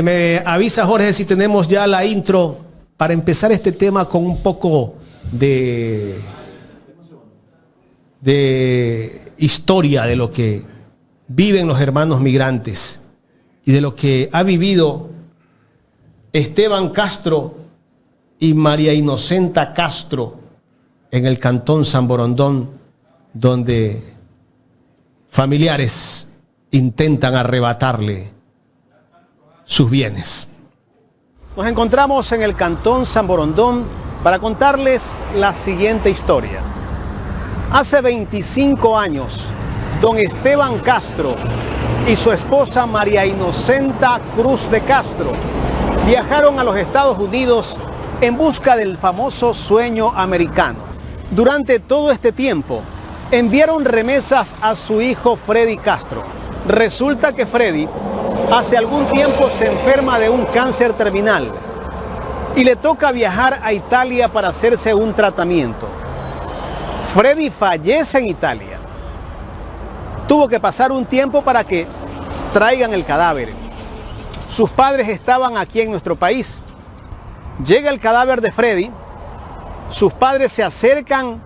Me avisa Jorge si tenemos ya la intro para empezar este tema con un poco de historia de lo que viven los hermanos migrantes y de lo que ha vivido Esteban Castro y María Inocenta Castro en el cantón San Borondón, donde familiares intentan arrebatarle sus bienes. Nos encontramos en el cantón San Borondón para contarles la siguiente historia. Hace 25 años, don Esteban Castro y su esposa María Inocenta Cruz de Castro viajaron a los Estados Unidos en busca del famoso sueño americano. Durante todo este tiempo, enviaron remesas a su hijo Freddy Castro. Resulta que Freddy hace algún tiempo se enferma de un cáncer terminal y le toca viajar a Italia para hacerse un tratamiento. Freddy fallece en Italia. Tuvo que pasar un tiempo para que traigan el cadáver. Sus padres estaban aquí en nuestro país. Llega el cadáver de Freddy. Sus padres se acercan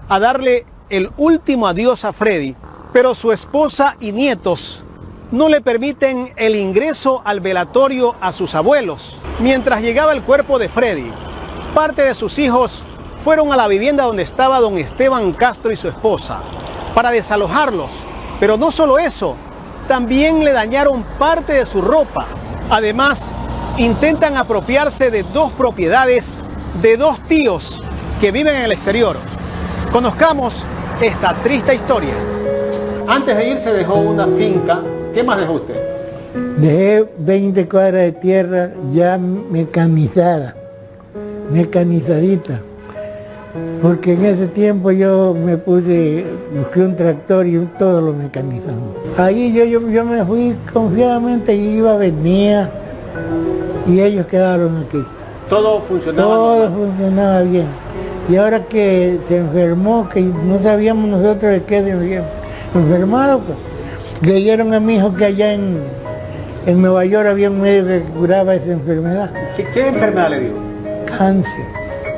a darle el último adiós a Freddy, pero su esposa y nietos no le permiten el ingreso al velatorio a sus abuelos. Mientras llegaba el cuerpo de Freddy, parte de sus hijos fueron a la vivienda donde estaba don Esteban Castro y su esposa para desalojarlos. Pero no solo eso, también le dañaron parte de su ropa. Además, intentan apropiarse de dos propiedades de dos tíos que viven en el exterior. Conozcamos esta triste historia. Antes de irse dejó una finca. ¿Qué más dejó usted? Dejé 20 cuadras de tierra ya mecanizada, mecanizadita. Porque en ese tiempo yo busqué un tractor y todo lo mecanizamos. Ahí yo me fui confiadamente y iba, venía y ellos quedaron aquí. ¿Todo funcionaba? Todo funcionaba bien. Y ahora que se enfermó, que no sabíamos nosotros de qué se había enfermado, pues le dieron a mi hijo que allá en Nueva York había un médico que curaba esa enfermedad. ¿Qué enfermedad le dio? Cáncer.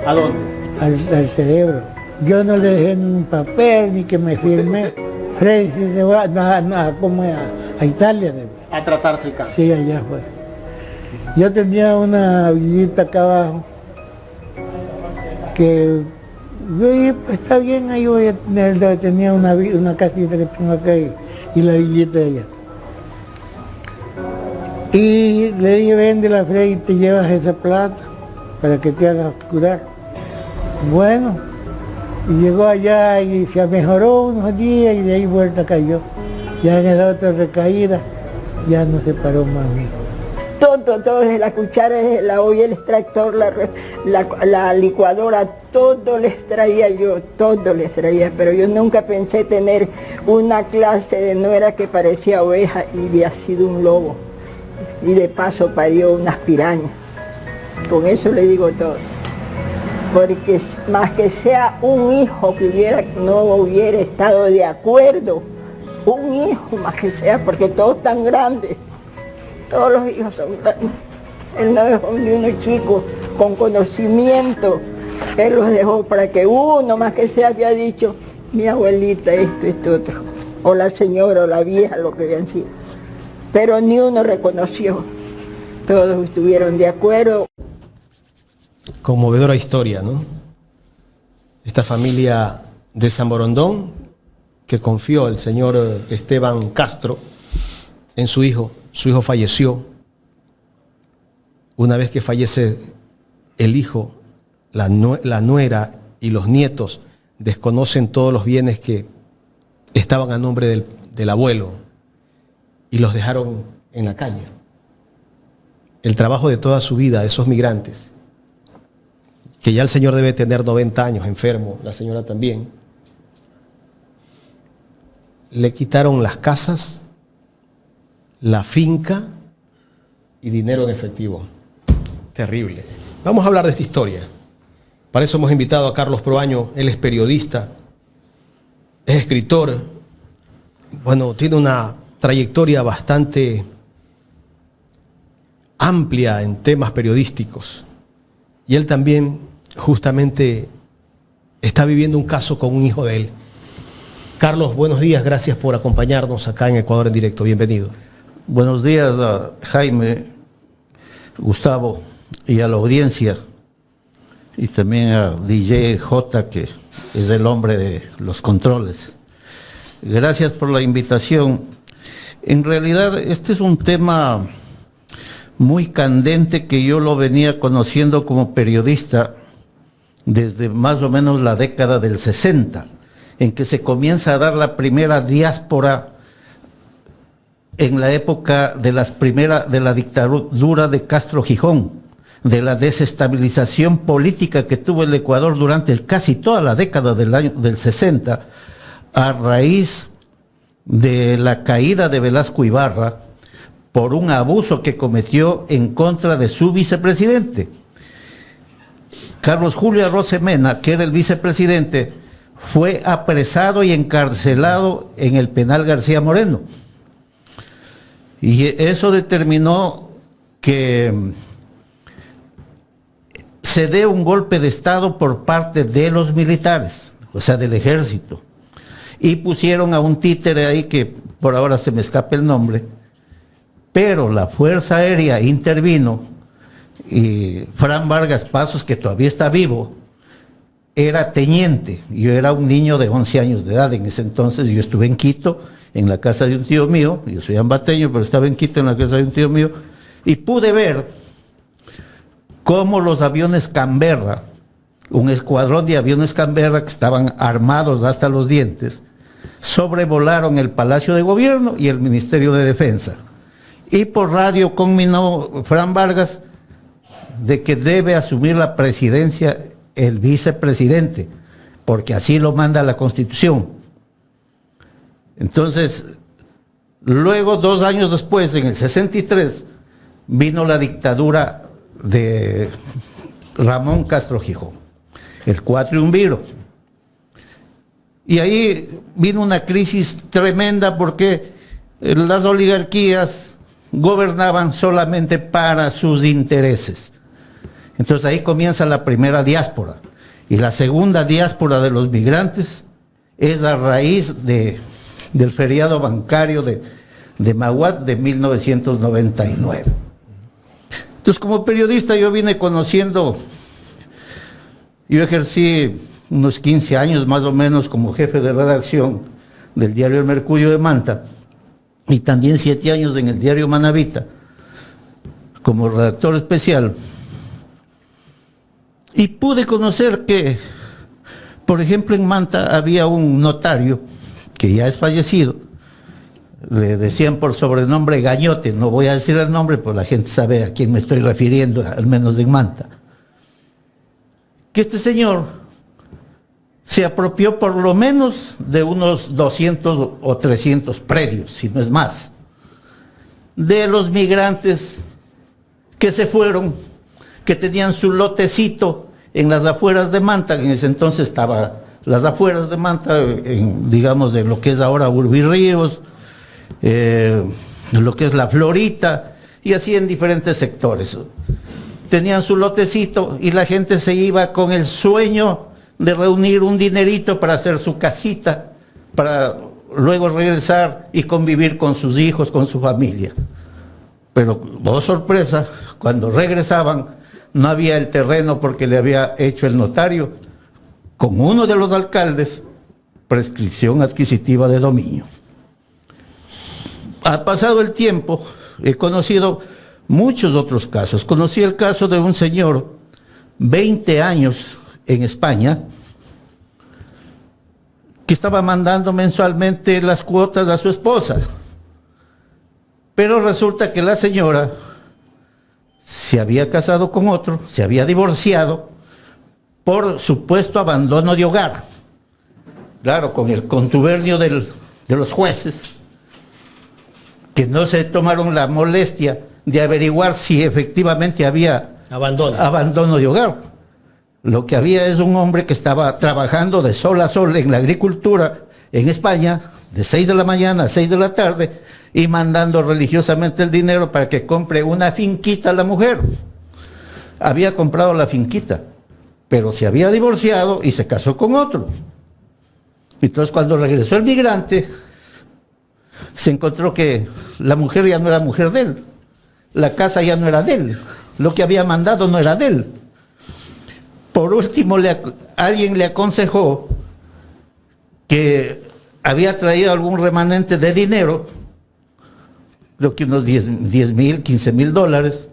¿A dónde? Al cerebro. Yo no le dejé ni un papel ni que me firme. Freddy se va a Italia. A tratarse el cáncer. Sí, allá fue. Yo tenía una villita acá abajo que yo dije, pues está bien, ahí voy a tener, tenía una casita que tengo acá y la villita de allá. Y le dije, vende la Freddy y te llevas esa plata para que te hagas curar. Bueno, y llegó allá y se mejoró unos días y de ahí vuelta cayó. Ya en esa otra recaída, ya no se paró más bien. Todo, desde la cuchara, desde la olla, el extractor, la licuadora, todo les traía yo, todo les traía, pero yo nunca pensé tener una clase de nuera que parecía oveja y había sido un lobo. Y de paso parió unas pirañas. Con eso le digo todo. Porque más que sea un hijo que no hubiera estado de acuerdo, un hijo más que sea, porque todos están grandes. Todos los hijos son grandes. Él no dejó ni uno chico con conocimiento. Él los dejó para que uno más que sea había dicho, mi abuelita, esto, otro. O la señora, o la vieja, lo que habían sido. Pero ni uno reconoció. Todos estuvieron de acuerdo. Conmovedora historia, ¿no? Esta familia de San Borondón que confió el señor Esteban Castro en su hijo. Su hijo falleció. Una vez que fallece el hijo, la nuera y los nietos desconocen todos los bienes que estaban a nombre del abuelo y los dejaron en la calle. El trabajo de toda su vida de esos migrantes, que ya el señor debe tener 90 años, enfermo, la señora también, le quitaron las casas, la finca y dinero en efectivo. Terrible. Vamos a hablar de esta historia. Para eso hemos invitado a Carlos Proaño. Él es periodista, es escritor. Bueno, tiene una trayectoria bastante amplia en temas periodísticos. Y él también justamente está viviendo un caso con un hijo de él. Carlos, buenos días, gracias por acompañarnos acá en Ecuador en Directo. Bienvenido. Buenos días a Jaime, Gustavo y a la audiencia, y también a DJ J, que es el hombre de los controles. Gracias por la invitación. En realidad este es un tema muy candente que yo lo venía conociendo como periodista desde más o menos la década del 60, en que se comienza a dar la primera diáspora en la época de la dictadura de Castro Gijón, de la desestabilización política que tuvo el Ecuador durante casi toda la década del 60, a raíz de la caída de Velasco Ibarra por un abuso que cometió en contra de su vicepresidente. Carlos Julio Arosemena, que era el vicepresidente, fue apresado y encarcelado en el penal García Moreno. Y eso determinó que se dé un golpe de Estado por parte de los militares, o sea, del ejército. Y pusieron a un títere ahí que por ahora se me escapa el nombre, pero la Fuerza Aérea intervino y Fran Vargas Pasos, que todavía está vivo, era teniente. Yo era un niño de 11 años de edad en ese entonces. Yo estuve en Quito, en la casa de un tío mío. Yo soy ambateño, pero estaba en Quito, en la casa de un tío mío, y pude ver cómo los aviones Canberra, un escuadrón de aviones Canberra que estaban armados hasta los dientes, sobrevolaron el Palacio de Gobierno y el Ministerio de Defensa. Y por radio conminó Fran Vargas de que debe asumir la presidencia el vicepresidente, porque así lo manda la Constitución. Entonces, luego, 2 años después, en el 63, vino la dictadura de Ramón Castro Gijón, el Triunviro. Y ahí vino una crisis tremenda porque las oligarquías gobernaban solamente para sus intereses. Entonces ahí comienza la primera diáspora. Y la segunda diáspora de los migrantes es a raíz del feriado bancario de Maguat de 1999. Entonces, como periodista yo vine conociendo, yo ejercí unos 15 años más o menos como jefe de redacción del diario El Mercurio de Manta, y también 7 años en el diario Manavita como redactor especial. Y pude conocer que, por ejemplo, en Manta había un notario que ya es fallecido, le decían por sobrenombre Gañote, no voy a decir el nombre, pues la gente sabe a quién me estoy refiriendo, al menos en Manta, que este señor se apropió por lo menos de unos 200 o 300 predios, si no es más, de los migrantes que se fueron, que tenían su lotecito en las afueras de Manta. En ese entonces estaba las afueras de Manta, digamos, de lo que es ahora Urbirríos, lo que es La Florita, y así en diferentes sectores. Tenían su lotecito y la gente se iba con el sueño de reunir un dinerito para hacer su casita, para luego regresar y convivir con sus hijos, con su familia. Pero, oh sorpresa, cuando regresaban no había el terreno porque le había hecho el notario, con uno de los alcaldes, prescripción adquisitiva de dominio. Ha pasado el tiempo, he conocido muchos otros casos. Conocí el caso de un señor, 20 años en España, que estaba mandando mensualmente las cuotas a su esposa. Pero resulta que la señora se había casado con otro, se había divorciado por supuesto abandono de hogar. Claro, con el contubernio de los jueces, que no se tomaron la molestia de averiguar si efectivamente había abandono de hogar. Lo que había es un hombre que estaba trabajando de sol a sol en la agricultura en España, de 6 de la mañana a 6 de la tarde, y mandando religiosamente el dinero para que compre una finquita a la mujer. Había comprado la finquita, pero se había divorciado y se casó con otro. Entonces, cuando regresó el migrante, se encontró que la mujer ya no era mujer de él, la casa ya no era de él, lo que había mandado no era de él. Por último, alguien le aconsejó que había traído algún remanente de dinero, creo que unos 10,000, 15,000 dólares,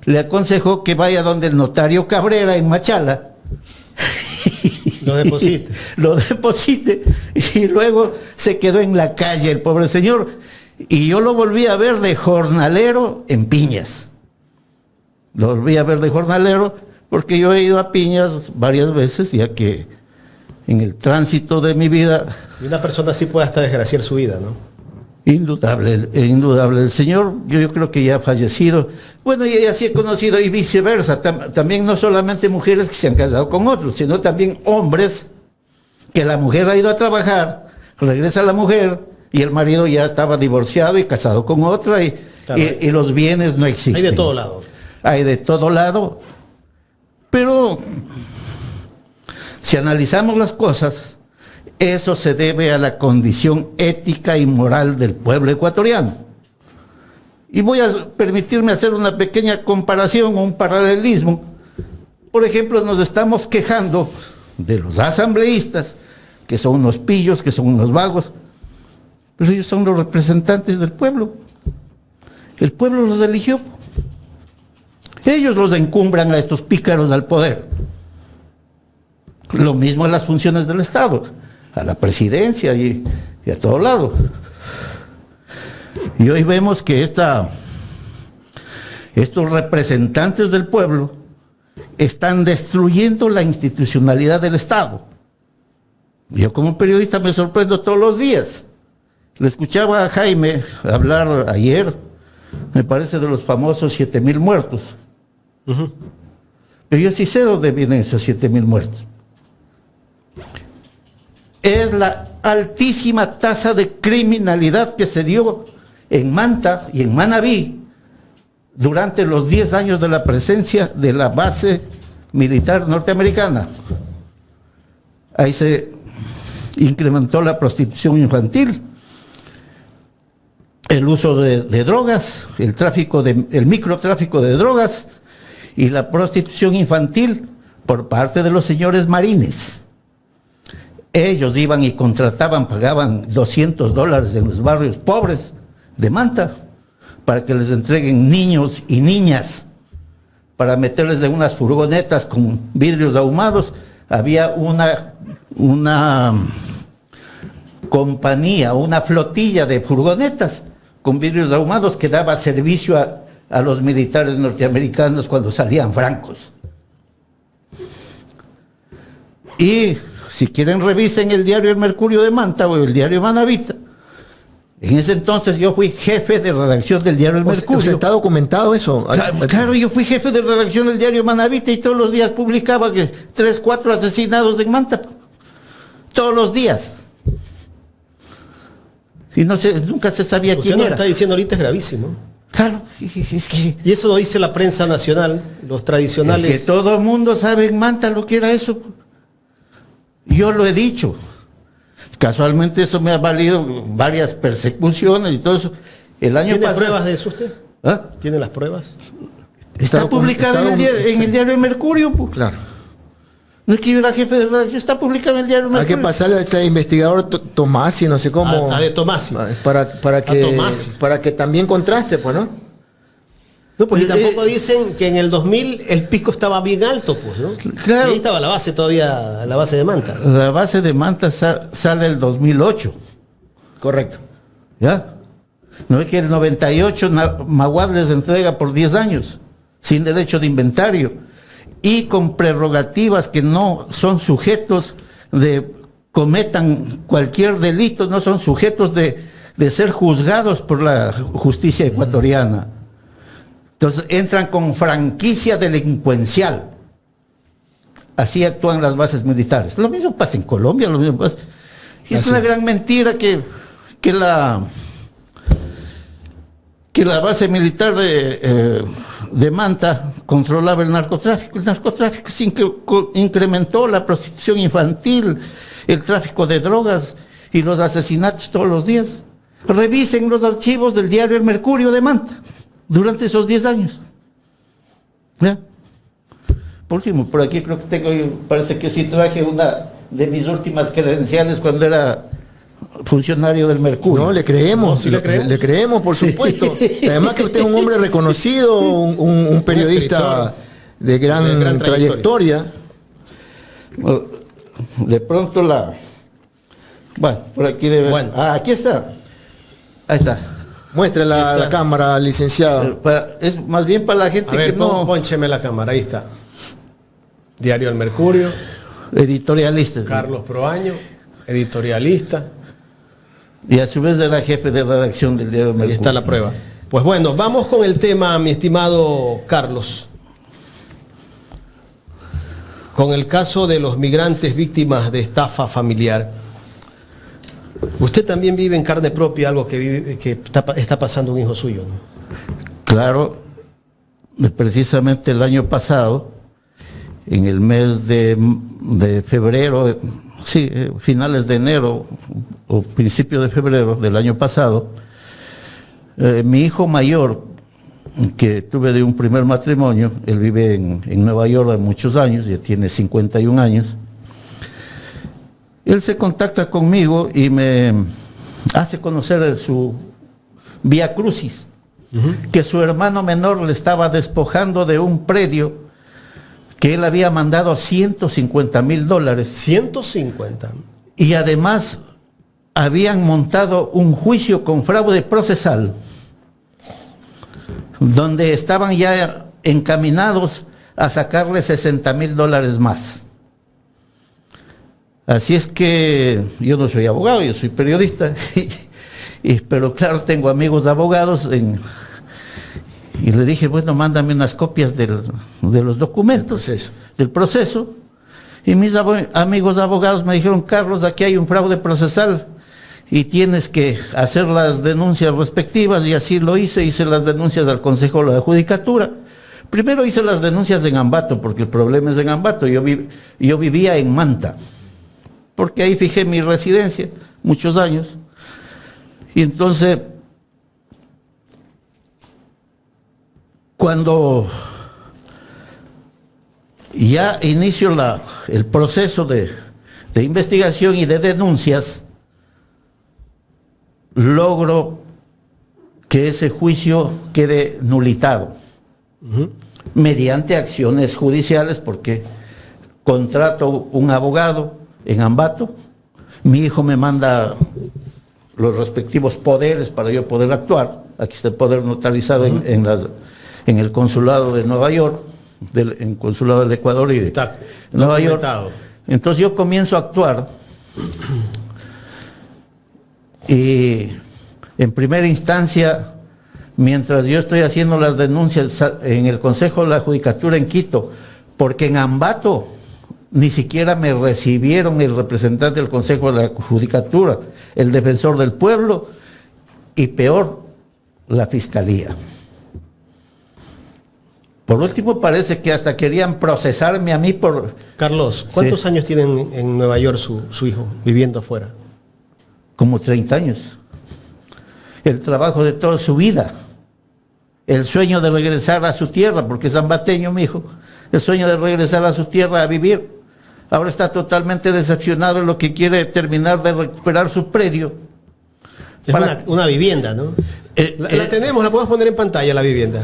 le aconsejó que vaya donde el notario Cabrera en Machala, Lo deposite. lo deposite, y luego se quedó en la calle el pobre señor, y yo lo volví a ver de jornalero en Piñas. Lo volví a ver de jornalero porque yo he ido a Piñas varias veces, ya que en el tránsito de mi vida... Y una persona así puede hasta desgraciar su vida, ¿no? Indudable, indudable. El señor, yo creo que ya ha fallecido. Bueno, y así he conocido, y viceversa. También no solamente mujeres que se han casado con otros, sino también hombres que la mujer ha ido a trabajar, regresa la mujer y el marido ya estaba divorciado y casado con otra, Claro. y los bienes no existen. Hay de todo lado. Hay de todo lado. Pero si analizamos las cosas, eso se debe a la condición ética y moral del pueblo ecuatoriano. Y voy a permitirme hacer una pequeña comparación, un paralelismo. Por ejemplo, nos estamos quejando de los asambleístas, que son unos pillos, que son unos vagos, pero ellos son los representantes del pueblo. El pueblo los eligió. Ellos los encumbran a estos pícaros al poder. Lo mismo en las funciones del Estado, a la presidencia y a todo lado. Y hoy vemos que estos representantes del pueblo están destruyendo la institucionalidad del Estado. Yo como periodista me sorprendo todos los días. Le escuchaba a Jaime hablar ayer, me parece, de los famosos 7,000 muertos. Pero yo sí sé dónde vienen esos 7,000 muertos. Es la altísima tasa de criminalidad que se dio en Manta y en Manabí durante los 10 años de la presencia de la base militar norteamericana. Ahí se incrementó la prostitución infantil, el uso de drogas, el microtráfico de drogas y la prostitución infantil por parte de los señores marines. Ellos iban y contrataban, pagaban $200 en los barrios pobres de Manta para que les entreguen niños y niñas, para meterles en unas furgonetas con vidrios ahumados. Había una compañía, una flotilla de furgonetas con vidrios ahumados que daba servicio a los militares norteamericanos cuando salían francos. Y si quieren, revisen el diario El Mercurio de Manta o el diario Manavita. En ese entonces yo fui jefe de redacción del diario El Mercurio. O sea, ¿está documentado eso? Claro, yo fui jefe de redacción del diario Manavita y todos los días publicaba que 3, 4 asesinados en Manta. Todos los días. Y nunca se sabía quién Usted era. lo está diciendo ahorita es gravísimo. Claro, es que... Y eso lo dice la prensa nacional, los tradicionales. Es que todo el mundo sabe en Manta lo que era eso. Yo lo he dicho. Casualmente eso me ha valido varias persecuciones y todo eso. El año ¿Tiene pasado... pruebas de eso usted? ¿Ah? ¿Tiene las pruebas? Está publicado en el diario El Mercurio. Pues. Claro. No es que yo era jefe de redacción, está publicado en el diario El Hay Mercurio. que pasarle a este investigador Tomasi, no sé cómo. A de Tomasi. Para que también contraste, pues, ¿no? No, pues y tampoco dicen que en el 2000 el pico estaba bien alto, pues, ¿no? Claro. Y ahí estaba la base todavía, la base de Manta. La base de Manta sale el 2008. Correcto. ¿Ya? No es que el 98 Maguad les entrega por 10 años, sin derecho de inventario, y con prerrogativas que no son sujetos de cometan cualquier delito, no son sujetos de ser juzgados por la justicia ecuatoriana. Entonces entran con franquicia delincuencial. Así actúan las bases militares. Lo mismo pasa en Colombia, lo mismo pasa. Y es una gran mentira que que la base militar de Manta controlaba el narcotráfico. El narcotráfico incrementó la prostitución infantil, el tráfico de drogas y los asesinatos todos los días. Revisen los archivos del diario El Mercurio de Manta durante esos 10 años. ¿Ya? Por último, por aquí creo que tengo, parece que sí traje una de mis últimas credenciales cuando era funcionario del Mercurio. No, le creemos, No, sí le creemos, por supuesto. Además que usted es un hombre reconocido, un periodista de gran trayectoria. De pronto bueno, por aquí debe... Bueno. aquí está. Ahí está. Muestre la cámara, licenciado. Es más bien para la gente A ver, que no... póncheme la cámara, ahí está. Diario El Mercurio, Editorialista. Carlos Proaño, editorialista. Y a su vez era jefe de redacción del diario El Mercurio. Ahí está la prueba. Pues bueno, vamos con el tema, mi estimado Carlos. Con el caso de los migrantes víctimas de estafa familiar. Usted también vive en carne propia algo que está pasando un hijo suyo, ¿no? Claro, precisamente el año pasado, en el mes de febrero, sí, finales de enero o principio de febrero del año pasado, mi hijo mayor, que tuve de un primer matrimonio, él vive en Nueva York hace muchos años, ya tiene 51 años, él se contacta conmigo y me hace conocer su vía crucis, que su hermano menor le estaba despojando de un predio que él había mandado $150,000. 150. Y además habían montado un juicio con fraude procesal, donde estaban ya encaminados a sacarle $60,000 más. Así es que yo no soy abogado, yo soy periodista, pero claro, tengo amigos abogados y le dije, bueno, mándame unas copias de los documentos, del proceso. Y mis amigos abogados me dijeron, Carlos, aquí hay un fraude procesal y tienes que hacer las denuncias respectivas, y así lo hice las denuncias al Consejo de la Judicatura. Primero hice las denuncias en Ambato, porque el problema es en Ambato, yo vivía en Manta, porque ahí fijé mi residencia muchos años. Y entonces, cuando ya inicio el proceso de investigación y de denuncias, logro que ese juicio quede nulitado mediante acciones judiciales, porque contrato un abogado en Ambato, mi hijo me manda los respectivos poderes para yo poder actuar. Aquí está el poder notarizado en el consulado de Nueva York, en el consulado del Ecuador y de Nueva York. Entonces yo comienzo a actuar y en primera instancia, mientras yo estoy haciendo las denuncias en el Consejo de la Judicatura en Quito, porque en Ambato ni siquiera me recibieron el representante del Consejo de la Judicatura, el defensor del pueblo y peor, la Fiscalía. Por último, parece que hasta querían procesarme a mí por... Carlos, ¿cuántos años tienen en Nueva York su hijo viviendo afuera? Como 30 años. El trabajo de toda su vida. El sueño de regresar a su tierra, porque es ambateño mi hijo. El sueño de regresar a su tierra a vivir. Ahora está totalmente decepcionado en lo que quiere terminar de recuperar su predio. Es una vivienda, ¿no? La tenemos, la podemos poner en pantalla, la vivienda.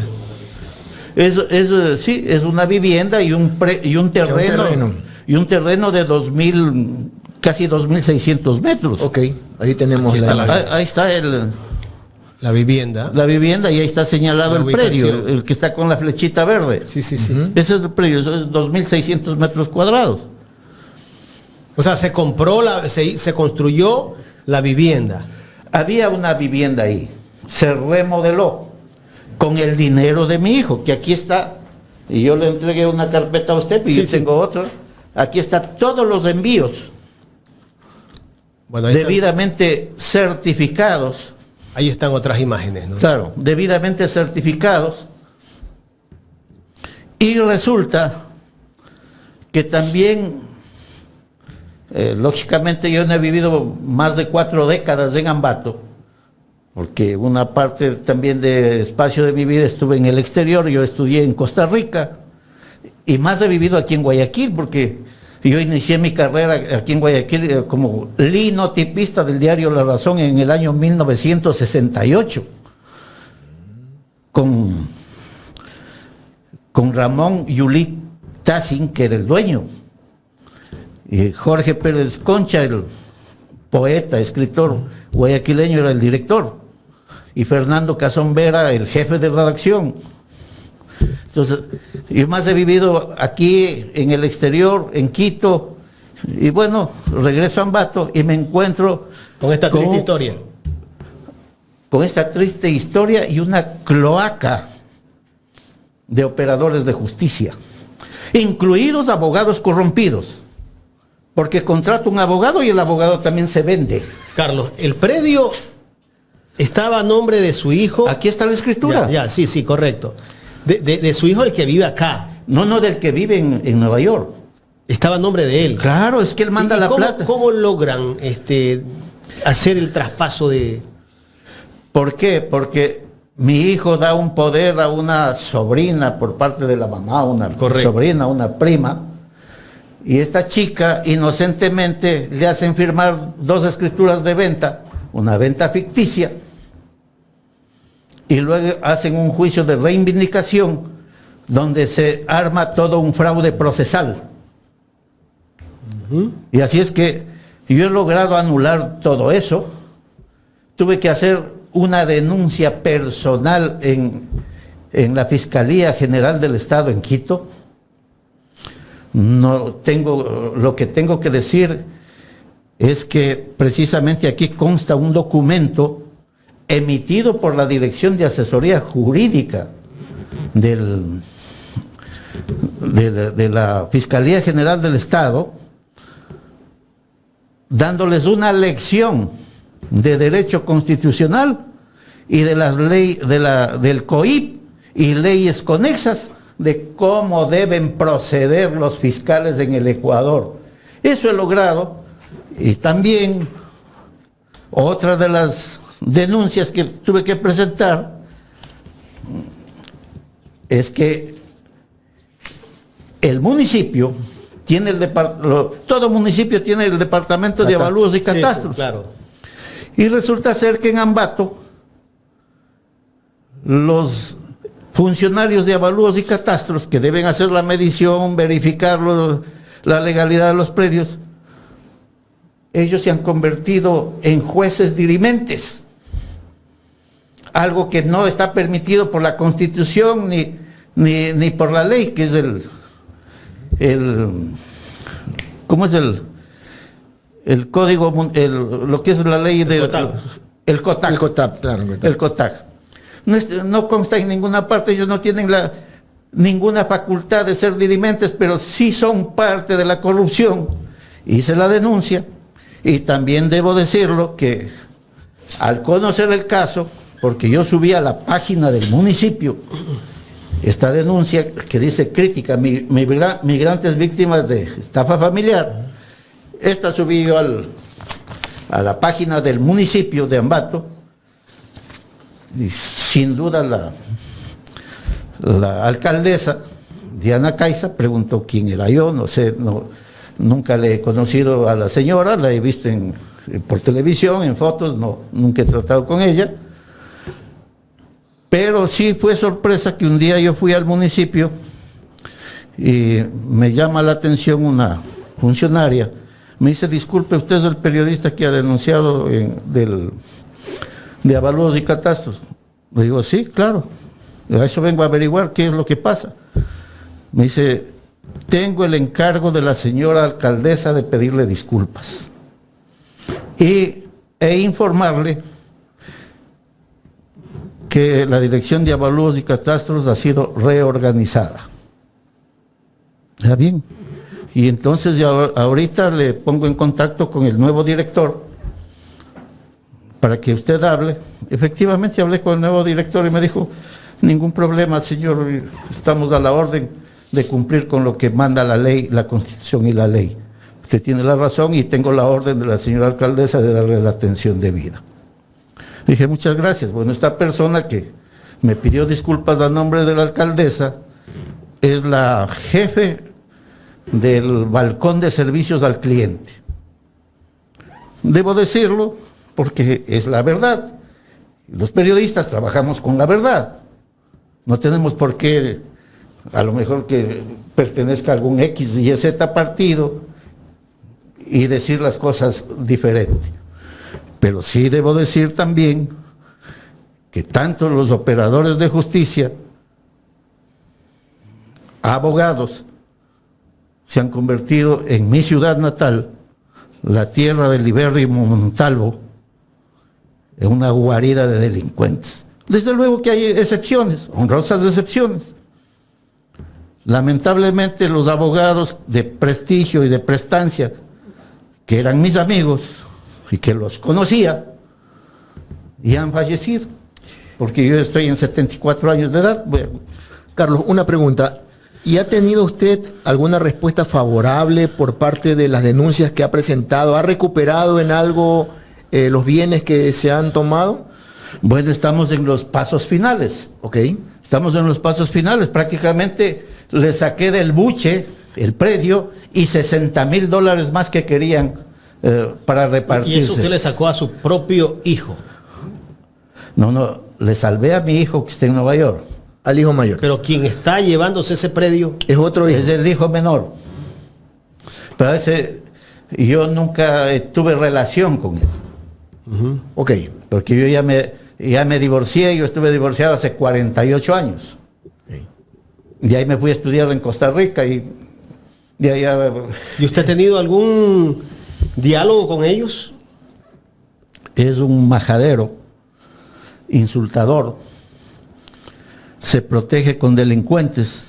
Sí, es una vivienda y un terreno. Y un terreno de casi 2.600 metros. Ok, ahí tenemos ahí está la vivienda. La vivienda, y ahí está señalado el predio, el que está con la flechita verde. Sí. Ese es el predio, eso es 2.600 metros cuadrados. O sea, se compró, se construyó la vivienda. Había una vivienda ahí, se remodeló con el dinero de mi hijo, que aquí está, y yo le entregué una carpeta a usted, y yo tengo otra. Aquí están todos los envíos, bueno, debidamente certificados. Ahí están otras imágenes, ¿no? Claro, debidamente certificados. Y resulta que también, lógicamente yo no he vivido más de 4 décadas en Ambato, porque una parte también de espacio de mi vida estuve en el exterior, yo estudié en Costa Rica, y más he vivido aquí en Guayaquil, porque yo inicié mi carrera aquí en Guayaquil como linotipista del diario La Razón en el año 1968, con Ramón Yulí Tassin, que era el dueño, y Jorge Pérez Concha, el poeta, escritor guayaquileño, era el director, y Fernando Cazón Vera, el jefe de redacción. Entonces, yo más he vivido aquí en el exterior, en Quito, y bueno, regreso a Ambato y me encuentro Con esta triste historia. con esta triste historia y una cloaca de operadores de justicia, incluidos abogados corrompidos, porque contrata un abogado y el abogado también se vende. Carlos, el predio estaba a nombre de su hijo. Aquí está la escritura. Sí, correcto. De su hijo, el que vive acá. No, del que vive en Nueva York. Estaba a nombre de él. Claro, es que él manda ¿Y la cómo, plata. ¿Cómo logran hacer el traspaso de...? ¿Por qué? Porque mi hijo da un poder a una sobrina por parte de la mamá, una Correcto. sobrina, una prima, y esta chica inocentemente le hacen firmar 2 escrituras de venta, una venta ficticia, y luego hacen un juicio de reivindicación donde se arma todo un fraude procesal. Y así es que yo he logrado anular todo eso. Tuve que hacer una denuncia personal en la Fiscalía General del Estado en Quito. Lo que tengo que decir es que precisamente aquí consta un documento emitido por la Dirección de Asesoría Jurídica de la Fiscalía General del Estado, dándoles una lección de derecho constitucional y de las leyes del COIP y leyes conexas de cómo deben proceder los fiscales en el Ecuador. Eso he logrado. Y también otra de las denuncias que tuve que presentar es que el municipio tiene todo municipio tiene el departamento de avalúos y catastros. Sí, claro. Y resulta ser que en Ambato los funcionarios de avalúos y catastros que deben hacer la medición, verificar la legalidad de los predios, ellos se han convertido en jueces dirimentes, algo que no está permitido por la Constitución ni por la ley, que es ¿cómo es el código, lo que es la ley del el COTAC? El COTAC, claro. El COTAC. No consta en ninguna parte, ellos no tienen ninguna facultad de ser dirimentes, pero sí son parte de la corrupción. Hice la denuncia y también debo decirlo que al conocer el caso, porque yo subí a la página del municipio esta denuncia que dice crítica, migrantes víctimas de estafa familiar, esta subí yo a la página del municipio de Ambato, y sin duda la alcaldesa Diana Caiza preguntó quién era yo, no sé, nunca le he conocido a la señora, la he visto por televisión, en fotos, nunca he tratado con ella. Pero sí fue sorpresa que un día yo fui al municipio y me llama la atención una funcionaria. Me dice, disculpe, usted es el periodista que ha denunciado de avalúos y catastros. Le digo, sí, claro. A eso vengo a averiguar qué es lo que pasa. Me dice, tengo el encargo de la señora alcaldesa de pedirle disculpas e informarle que la Dirección de Avalúos y Catastros ha sido reorganizada. ¿Está bien? Y entonces ya ahorita le pongo en contacto con el nuevo director, para que usted hable. Efectivamente hablé con el nuevo director y me dijo, ningún problema, señor, estamos a la orden de cumplir con lo que manda la ley, la Constitución y la ley. Usted tiene la razón y tengo la orden de la señora alcaldesa de darle la atención debida. Dije, muchas gracias. Bueno, esta persona que me pidió disculpas a nombre de la alcaldesa es la jefe del balcón de servicios al cliente. Debo decirlo porque es la verdad. Los periodistas trabajamos con la verdad. No tenemos por qué, a lo mejor que pertenezca a algún X y Z partido y decir las cosas diferentes. Pero sí debo decir también que tanto los operadores de justicia, abogados, se han convertido en mi ciudad natal, la tierra del libérrimo Montalvo, en una guarida de delincuentes. Desde luego que hay excepciones, honrosas excepciones. Lamentablemente los abogados de prestigio y de prestancia, que eran mis amigos y que los conocía, ya han fallecido, porque yo estoy en 74 años de edad. Carlos, una pregunta. ¿Y ha tenido usted alguna respuesta favorable por parte de las denuncias que ha presentado? ¿Ha recuperado en algo los bienes que se han tomado? Bueno, estamos en los pasos finales. Ok. Estamos en los pasos finales. Prácticamente le saqué del buche el predio y $60,000 más que querían para repartirse. ¿Y eso usted le sacó a su propio hijo? No, le salvé a mi hijo que está en Nueva York. Al hijo mayor. Pero quien está llevándose ese predio Es otro hijo. Es el hijo menor. Pero ese, yo nunca tuve relación con él. Ok. Porque yo ya me divorcié, yo estuve divorciado hace 48 años. Ok. Y ahí me fui a estudiar en Costa Rica y de allá... ¿Y usted ha tenido algún diálogo con ellos? Es un majadero, insultador, se protege con delincuentes.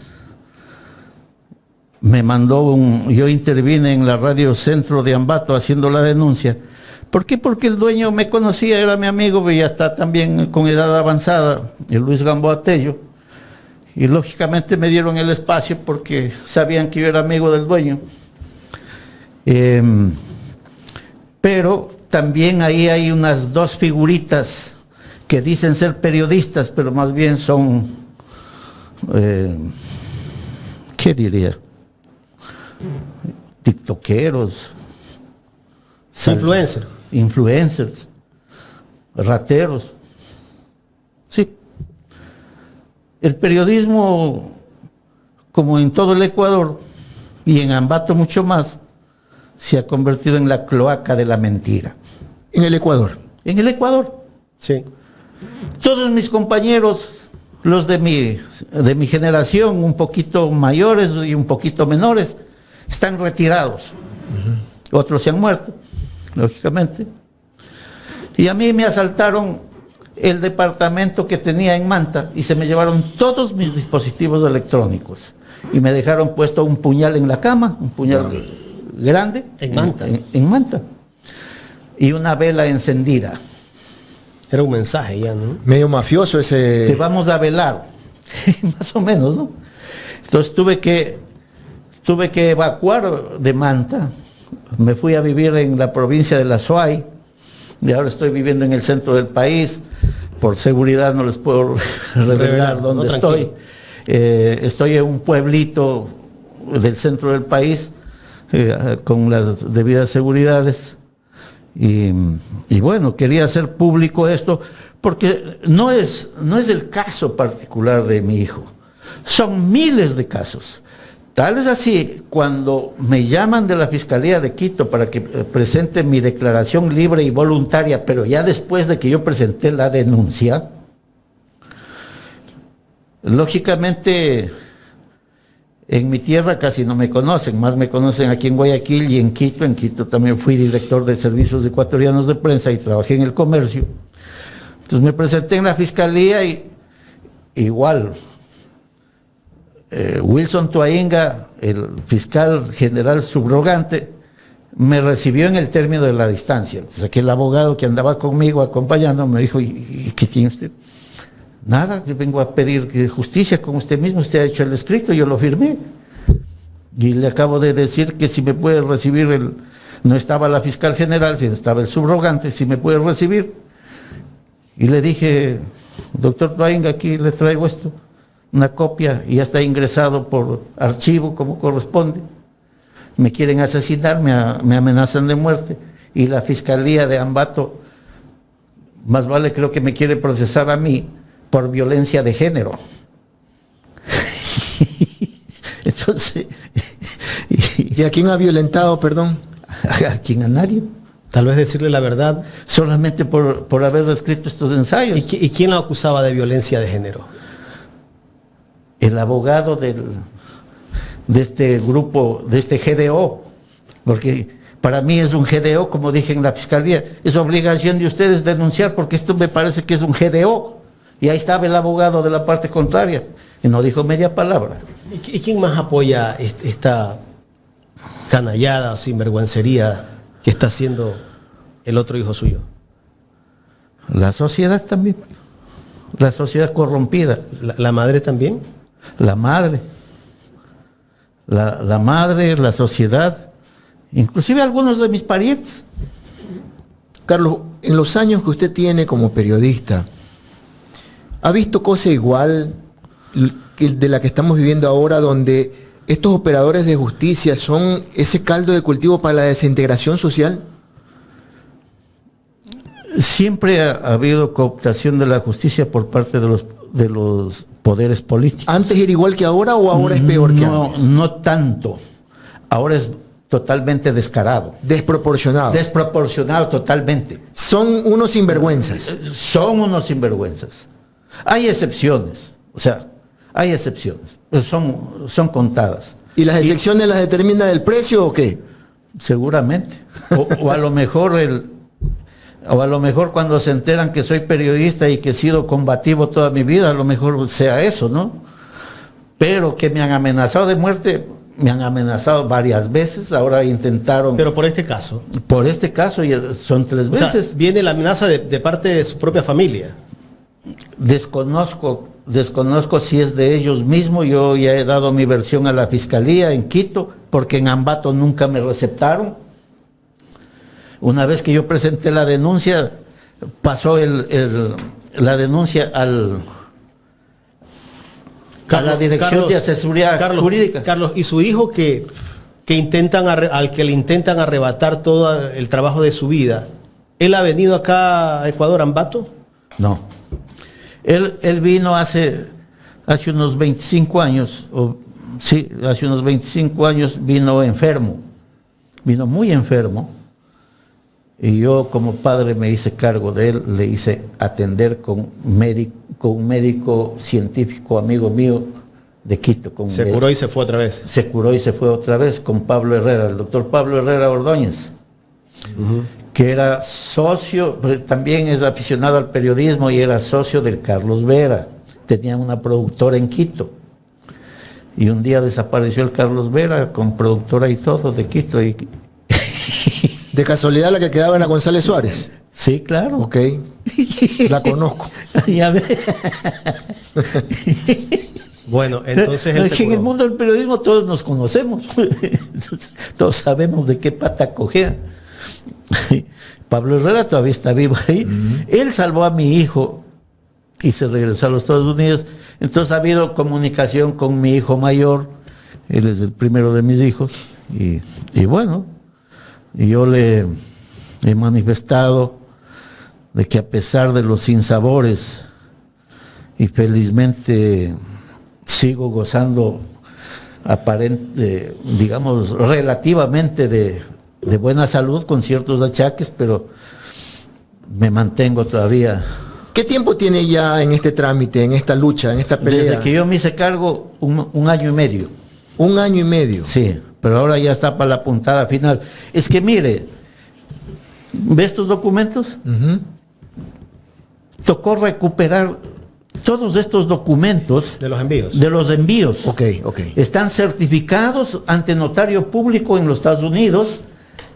Me mandó yo intervine en la radio Centro de Ambato haciendo la denuncia. ¿Por qué? Porque el dueño me conocía, era mi amigo, y ya está también con edad avanzada, el Luis Gamboa Tello. Y lógicamente me dieron el espacio porque sabían que yo era amigo del dueño. Pero también ahí hay unas dos figuritas que dicen ser periodistas, pero más bien son, ¿qué diría? TikTokeros. Influencers, rateros. Sí. El periodismo, como en todo el Ecuador, y en Ambato mucho más, se ha convertido en la cloaca de la mentira. En el Ecuador. En el Ecuador. Sí. Todos mis compañeros, los de mi generación, un poquito mayores y un poquito menores, están retirados. Otros se han muerto, lógicamente. Y a mí me asaltaron el departamento que tenía en Manta y se me llevaron todos mis dispositivos electrónicos. Y me dejaron puesto un puñal en la cama, un puñal grande. En Manta. En Manta. Y una vela encendida. Era un mensaje ya, ¿no? Medio mafioso ese. Te vamos a velar. Más o menos, ¿no? Entonces tuve que evacuar de Manta. Me fui a vivir en la provincia de La Suay. Y ahora estoy viviendo en el centro del país. Por seguridad no les puedo revelar dónde estoy. Estoy en un pueblito del centro del país con las debidas seguridades. Y bueno, quería hacer público esto porque no es el caso particular de mi hijo. Son miles de casos. Tal es así, cuando me llaman de la Fiscalía de Quito para que presente mi declaración libre y voluntaria, pero ya después de que yo presenté la denuncia, lógicamente en mi tierra casi no me conocen, más me conocen aquí en Guayaquil y en Quito. En Quito también fui director de servicios ecuatorianos de prensa y trabajé en el comercio. Entonces me presenté en la Fiscalía y igual... Wilson Tuainga, el fiscal general subrogante, me recibió en el término de la distancia. O sea, que el abogado que andaba conmigo acompañando me dijo, ¿y qué tiene usted? Nada, yo vengo a pedir justicia con usted mismo, usted ha hecho el escrito, yo lo firmé. Y le acabo de decir que si me puede recibir no estaba la fiscal general, sino estaba el subrogante, si me puede recibir. Y le dije, doctor Twain, aquí le traigo esto, una copia, y ya está ingresado por archivo como corresponde. Me quieren asesinar, me amenazan de muerte. Y la fiscalía de Ambato, más vale creo que me quiere procesar a mí por violencia de género. Entonces... ¿Y a quién ha violentado, perdón? ¿A quién? A nadie. Tal vez decirle la verdad. Solamente por haber escrito estos ensayos. ¿Y quién la acusaba de violencia de género? El abogado de este grupo, de este GDO, porque para mí es un GDO, como dije en la fiscalía, es obligación de ustedes denunciar, porque esto me parece que es un GDO. Y ahí estaba el abogado de la parte contraria, y no dijo media palabra. ¿Y quién más apoya esta canallada o sinvergüencería que está haciendo el otro hijo suyo? La sociedad también, la sociedad corrompida. ¿La madre también? La madre, la madre, la sociedad, inclusive algunos de mis parientes. Carlos, en los años que usted tiene como periodista, ¿ha visto cosa igual de la que estamos viviendo ahora, donde estos operadores de justicia son ese caldo de cultivo para la desintegración social? Siempre ha habido cooptación de la justicia por parte de los poderes políticos. ¿Antes era igual que ahora o ahora es peor que antes? No tanto. Ahora es totalmente descarado. Desproporcionado. Desproporcionado totalmente. Son unos sinvergüenzas. Son unos sinvergüenzas. Hay excepciones, o sea, hay excepciones, pero son contadas. ¿Y las excepciones las determina el precio o qué? Seguramente. O a lo mejor cuando se enteran que soy periodista y que he sido combativo toda mi vida, a lo mejor sea eso, ¿no? Pero que me han amenazado de muerte, me han amenazado varias veces, ahora intentaron... Pero por este caso. Por este caso, y son 3 veces. O sea, viene la amenaza de parte de su propia familia. Desconozco si es de ellos mismos. Yo ya he dado mi versión a la fiscalía en Quito, porque en Ambato nunca me receptaron. Una vez que yo presenté la denuncia, pasó la denuncia a la Dirección de Asesoría Jurídica. Carlos, ¿y su hijo al que le intentan arrebatar todo el trabajo de su vida, él ha venido acá a Ecuador, Ambato? No. Él vino hace unos 25 años, hace unos 25 años vino enfermo, vino muy enfermo, y yo como padre me hice cargo de él, le hice atender con un médico científico amigo mío de Quito. Se curó y se fue otra vez. Se curó y se fue otra vez con Pablo Herrera, el doctor Pablo Herrera Ordóñez. Que era socio, también es aficionado al periodismo y era socio del Carlos Vera. Tenía una productora en Quito. Y un día desapareció el Carlos Vera con productora y todo de Quito. ¿De casualidad la que quedaba en la González Suárez? Sí, claro. Ok, la conozco. Ya ve. Bueno, entonces es que en el mundo del periodismo todos nos conocemos. Todos sabemos de qué pata cojea. Pablo Herrera todavía está vivo ahí. Él salvó a mi hijo y se regresó a los Estados Unidos. Entonces ha habido comunicación con mi hijo mayor. Él es el primero de mis hijos. Y bueno, yo le he manifestado de que a pesar de los sinsabores, y felizmente sigo gozando digamos, relativamente de buena salud, con ciertos achaques, pero me mantengo todavía. ¿Qué tiempo tiene ya en este trámite, en esta lucha, en esta pelea? Desde que yo me hice cargo, un año y medio. 1 año y medio. Sí, pero ahora ya está para la puntada final. Es que mire, ¿ves tus documentos? Tocó recuperar todos estos documentos de los envíos. De los envíos. Ok. Están certificados ante notario público en los Estados Unidos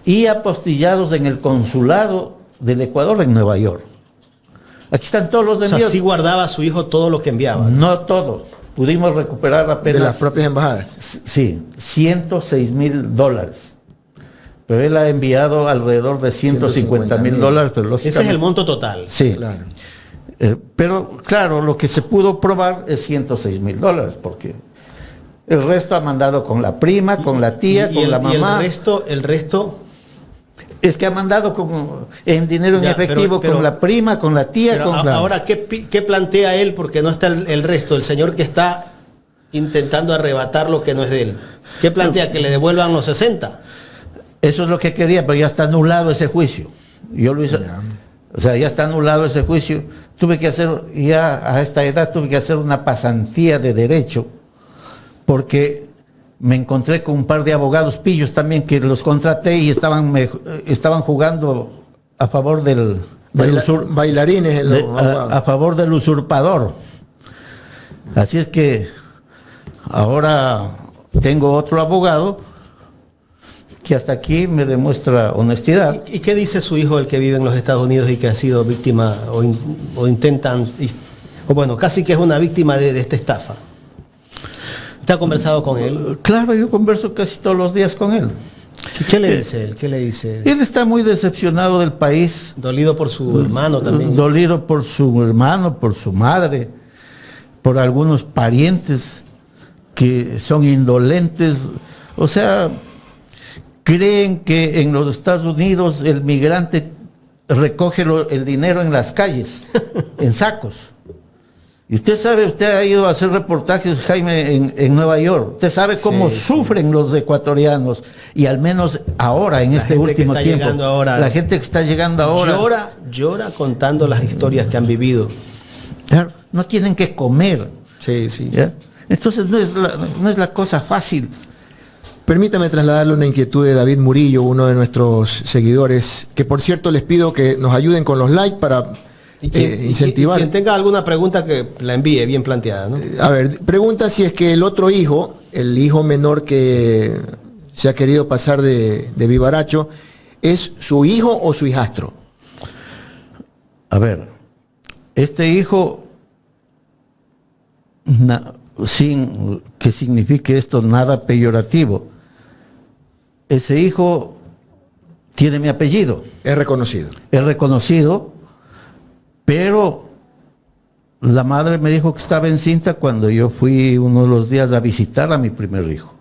y apostillados en el consulado del Ecuador en Nueva York. Aquí están todos los O sea, envíos. sí guardaba a su hijo todo lo que enviaba. No todos. Pudimos recuperar apenas... De las propias embajadas. Sí, $106,000. Pero él ha enviado alrededor de $150,000, pero lógicamente... Ese es el monto total. Sí. Claro. Pero claro, lo que se pudo probar es $106,000, porque el resto ha mandado con la prima, con la tía, con la mamá. Y el resto Es que ha mandado en dinero en Ya, efectivo pero- con la prima, con la tía, pero con ahora, ¿qué plantea él? Porque no está el resto, el señor que está intentando arrebatar lo que no es de él. ¿Qué plantea? ¿Que le devuelvan los 60? Eso es lo que quería, pero ya está anulado ese juicio. Yo lo hice. O sea, ya está anulado ese juicio. Tuve que hacer, ya a esta edad, tuve que hacer una pasantía de derecho, porque me encontré con un par de abogados pillos también que los contraté y estaban jugando a favor del Bailarines en los abogados. a favor del usurpador. Así es que ahora tengo otro abogado que hasta aquí me demuestra honestidad. ¿Y qué dice su hijo, el que vive en los Estados Unidos y que ha sido víctima o intentan, o bueno, casi que es una víctima de esta estafa? ¿Usted ha conversado con él? Claro, yo converso casi todos los días con él. ¿Qué le dice él? ¿Qué le dice? Él está muy decepcionado del país, Dolido por su hermano también. dolido por su hermano, por su madre, por algunos parientes que son indolentes. O sea, creen que en los Estados Unidos el migrante recoge el dinero en las calles, en sacos. Y usted sabe, usted ha ido a hacer reportajes, Jaime, en Nueva York. Usted sabe cómo Sí, sí. sufren los ecuatorianos. Y al menos ahora, en este gente que último está tiempo, llegando ahora. la gente que está llegando ahora, Llora contando las historias que han vivido. claro, no tienen que comer. Sí, sí. ¿Ya? Entonces no es la cosa fácil. Permítame trasladarle una inquietud de David Murillo, uno de nuestros seguidores, que por cierto les pido que nos ayuden con los likes para incentivar. Quien tenga alguna pregunta que la envíe bien planteada, ¿no? A ver, pregunta si es que el otro hijo, el hijo menor que se ha querido pasar de vivaracho, ¿es su hijo o su hijastro? A ver, este hijo, sin que signifique esto nada peyorativo, ese hijo tiene mi apellido, Es reconocido. es reconocido, pero la madre me dijo que estaba encinta cuando yo fui uno de los días a visitar a mi primer hijo,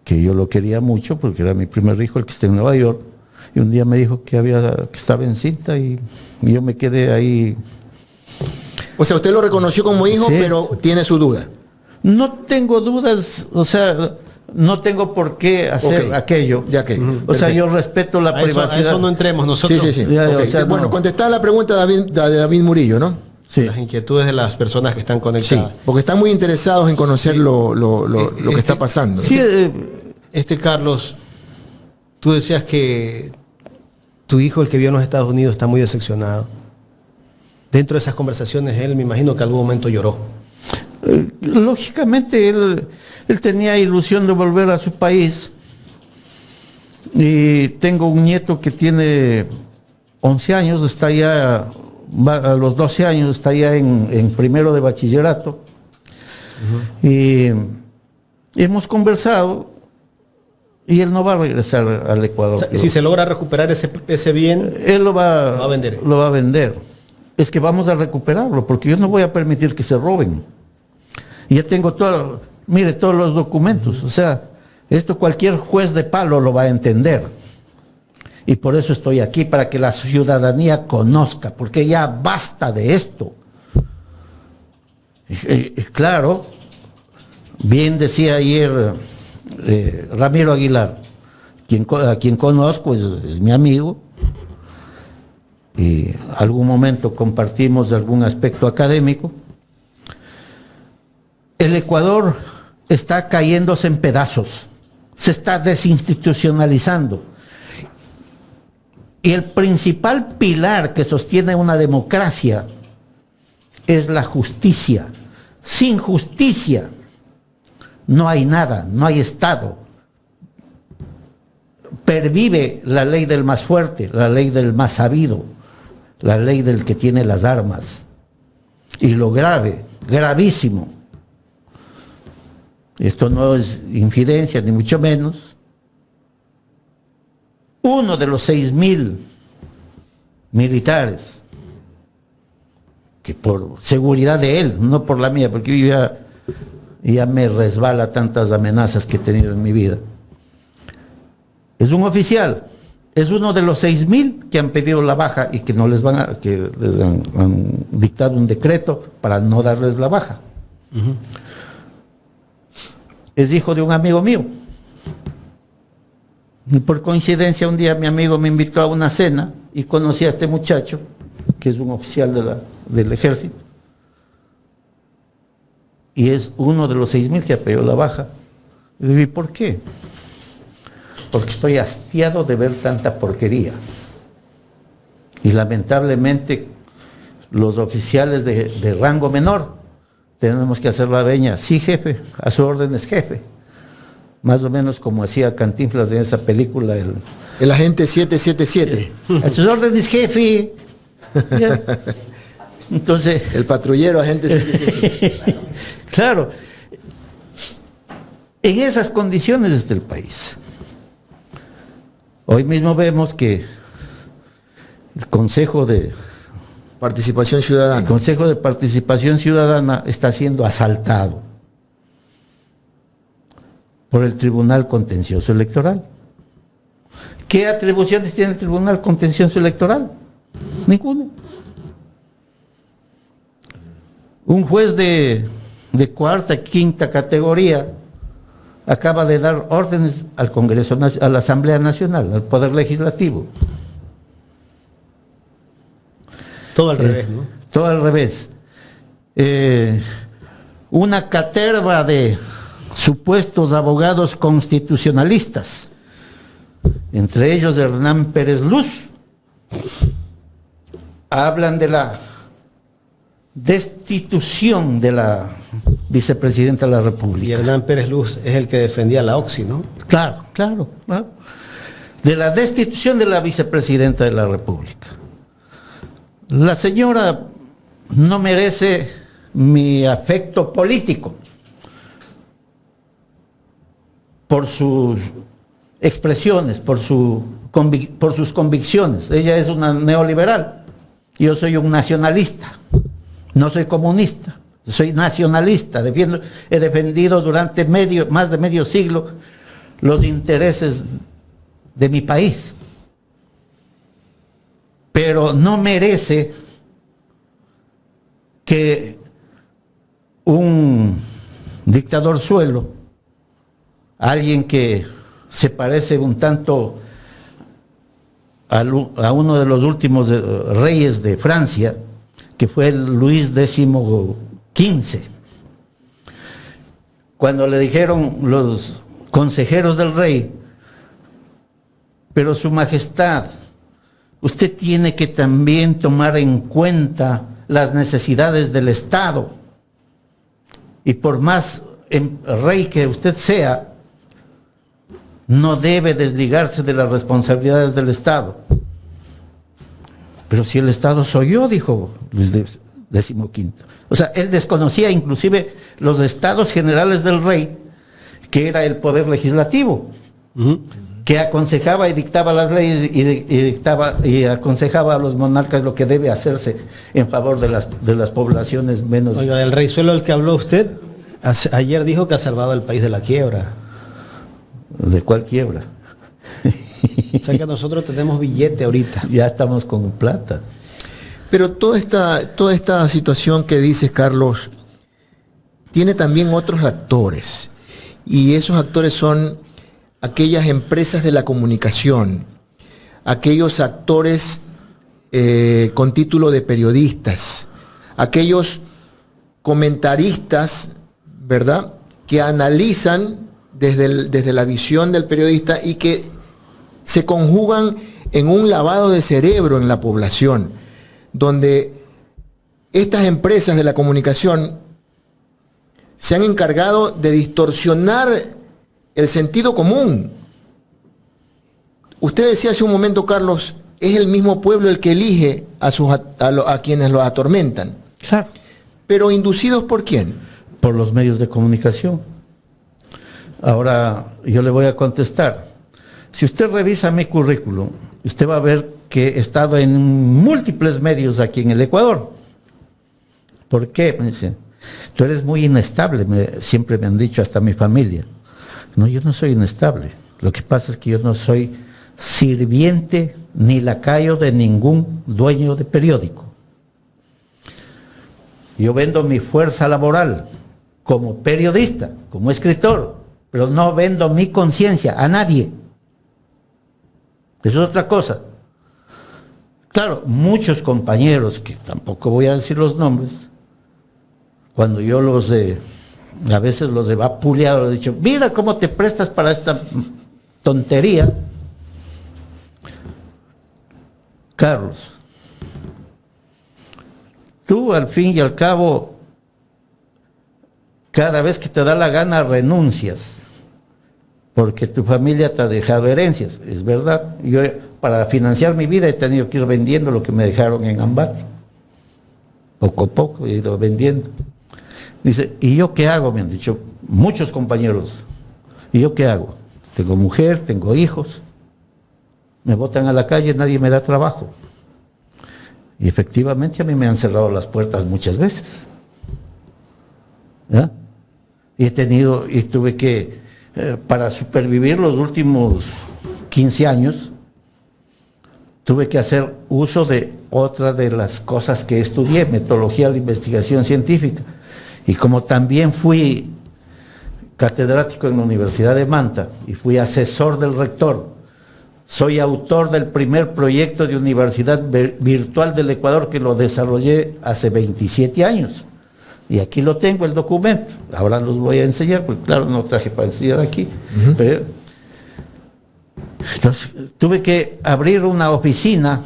que yo lo quería mucho porque era mi primer hijo, el que está en Nueva York, y un día me dijo que estaba encinta y yo me quedé ahí. O sea, usted lo reconoció como hijo, Sí. pero tiene su duda. No tengo dudas, o sea, no tengo por qué hacer Ok. aquello. Ya que. O sea, yo respeto la A eso privacidad. no entremos Sí, nosotros. sí, sí. Ya, Ok. o sea, Bueno, no. contestar la pregunta de David Murillo, ¿no? Sí. Las inquietudes de las personas que están Sí, conectadas. porque están muy interesados en conocer lo que está pasando. Sí, Carlos, tú decías que tu hijo, el que vio en los Estados Unidos, está muy decepcionado. Dentro de esas conversaciones, él me imagino que algún momento lloró. lógicamente él tenía ilusión de volver a su país. Y tengo un nieto que tiene 11 años, está ya, a los 12 años, está ya en primero de bachillerato. Y hemos conversado y él no va a regresar al Ecuador. O sea, si se logra recuperar ese bien, Él lo va a vender. Lo va a vender. Es que vamos a recuperarlo, porque yo no voy a permitir que se roben. Ya tengo todos los documentos. O sea, esto cualquier juez de palo lo va a entender. Y por eso estoy aquí, para que la ciudadanía conozca, porque ya basta de esto. Claro, bien decía ayer Ramiro Aguilar, a quien conozco, es mi amigo, y algún momento compartimos algún aspecto académico. El Ecuador está cayéndose en pedazos, se está desinstitucionalizando. Y el principal pilar que sostiene una democracia es la justicia. Sin justicia no hay nada, no hay Estado. pervive la ley del más fuerte, la ley del más sabido, la ley del que tiene las armas. Y lo grave, gravísimo, esto no es infidencia ni mucho menos, uno de los 6.000 militares, que por seguridad de él, no por la mía, porque yo ya me resbala tantas amenazas que he tenido en mi vida, es un oficial, es uno de los 6.000 que han pedido la baja y que no les que les han dictado un decreto para no darles la baja. Uh-huh. Es hijo de un amigo mío. Y por coincidencia un día mi amigo me invitó a una cena y conocí a este muchacho, que es un oficial del ejército, y es uno de los 6.000 que ha pedido la baja. Y le dije, ¿por qué? Porque estoy hastiado de ver tanta porquería. Y lamentablemente los oficiales de rango menor tenemos que hacer la veña. Sí, jefe, a su orden es jefe. Más o menos como hacía Cantinflas en esa película. El agente 777. A sus órdenes, jefe. Entonces... El patrullero, agente 777. Claro. En esas condiciones está el país. Hoy mismo vemos que el Consejo de Participación Ciudadana. El Consejo de Participación Ciudadana está siendo asaltado por el Tribunal Contencioso Electoral. ¿Qué atribuciones tiene el Tribunal Contencioso Electoral? Ninguna. Un juez de cuarta, quinta categoría acaba de dar órdenes al Congreso, a la Asamblea Nacional, al Poder Legislativo. Todo al revés, ¿no? Todo al revés. Una caterva de supuestos abogados constitucionalistas, entre ellos Hernán Pérez Luz, hablan de la destitución de la vicepresidenta de la República. Y Hernán Pérez Luz es el que defendía la OXI, ¿no? Claro. De la destitución de la vicepresidenta de la República. La señora no merece mi afecto político por sus expresiones, por sus convicciones. Ella es una neoliberal. Yo soy un nacionalista. No soy comunista, soy nacionalista. He defendido durante más de medio siglo los intereses de mi país. Pero no merece que un dictador suelo, alguien que se parece un tanto a uno de los últimos reyes de Francia, que fue Luis XV, cuando le dijeron los consejeros del rey, pero su majestad, usted tiene que también tomar en cuenta las necesidades del Estado, y por más rey que usted sea, no debe desligarse de las responsabilidades del Estado. Pero si el Estado soy yo, dijo Luis XV. O sea, él desconocía inclusive los estados generales del rey, que era el poder legislativo, que aconsejaba y dictaba las leyes y aconsejaba a los monarcas lo que debe hacerse en favor de las poblaciones menos... Oiga, del rey suelo el que habló usted, ayer dijo que ha salvado al país de la quiebra. ¿De cuál quiebra? O sea que nosotros tenemos billete ahorita. Ya estamos con plata. Pero toda esta situación que dices, Carlos, tiene también otros actores. Y esos actores son aquellas empresas de la comunicación, aquellos actores con título de periodistas, aquellos comentaristas, ¿verdad?, que analizan desde la visión del periodista y que se conjugan en un lavado de cerebro en la población, donde estas empresas de la comunicación se han encargado de distorsionar el sentido común Usted decía hace un momento, Carlos, es el mismo pueblo el que elige a quienes los atormentan. Claro. Pero ¿inducidos por quién? Por los medios de comunicación. Ahora, yo le voy a contestar. Si usted revisa mi currículum, usted va a ver que he estado en múltiples medios aquí en el Ecuador. ¿Por qué? Me dicen, tú eres muy inestable, siempre me han dicho, hasta mi familia. No, yo no soy inestable. Lo que pasa es que yo no soy sirviente ni lacayo de ningún dueño de periódico. Yo vendo mi fuerza laboral como periodista, como escritor, pero no vendo mi conciencia a nadie. Eso es otra cosa. Claro, muchos compañeros, que tampoco voy a decir los nombres, cuando yo a veces los he vapuleado, les he dicho, mira cómo te prestas para esta tontería. Carlos, tú al fin y al cabo, cada vez que te da la gana renuncias, porque tu familia te ha dejado herencias, es verdad. Yo para financiar mi vida he tenido que ir vendiendo lo que me dejaron en Ambato. Poco a poco he ido vendiendo. Dice, ¿y yo qué hago? Me han dicho muchos compañeros. ¿Y yo qué hago? Tengo mujer, tengo hijos. Me botan a la calle, nadie me da trabajo. Y efectivamente a mí me han cerrado las puertas muchas veces. ¿Ya? Y tuve que, para supervivir los últimos 15 años, tuve que hacer uso de otra de las cosas que estudié, metodología de la investigación científica. Y como también fui catedrático en la Universidad de Manta y fui asesor del rector, soy autor del primer proyecto de universidad virtual del Ecuador que lo desarrollé hace 27 años. Y aquí lo tengo, el documento. Ahora los voy a enseñar, porque claro, no traje para enseñar aquí. Pero, entonces, tuve que abrir una oficina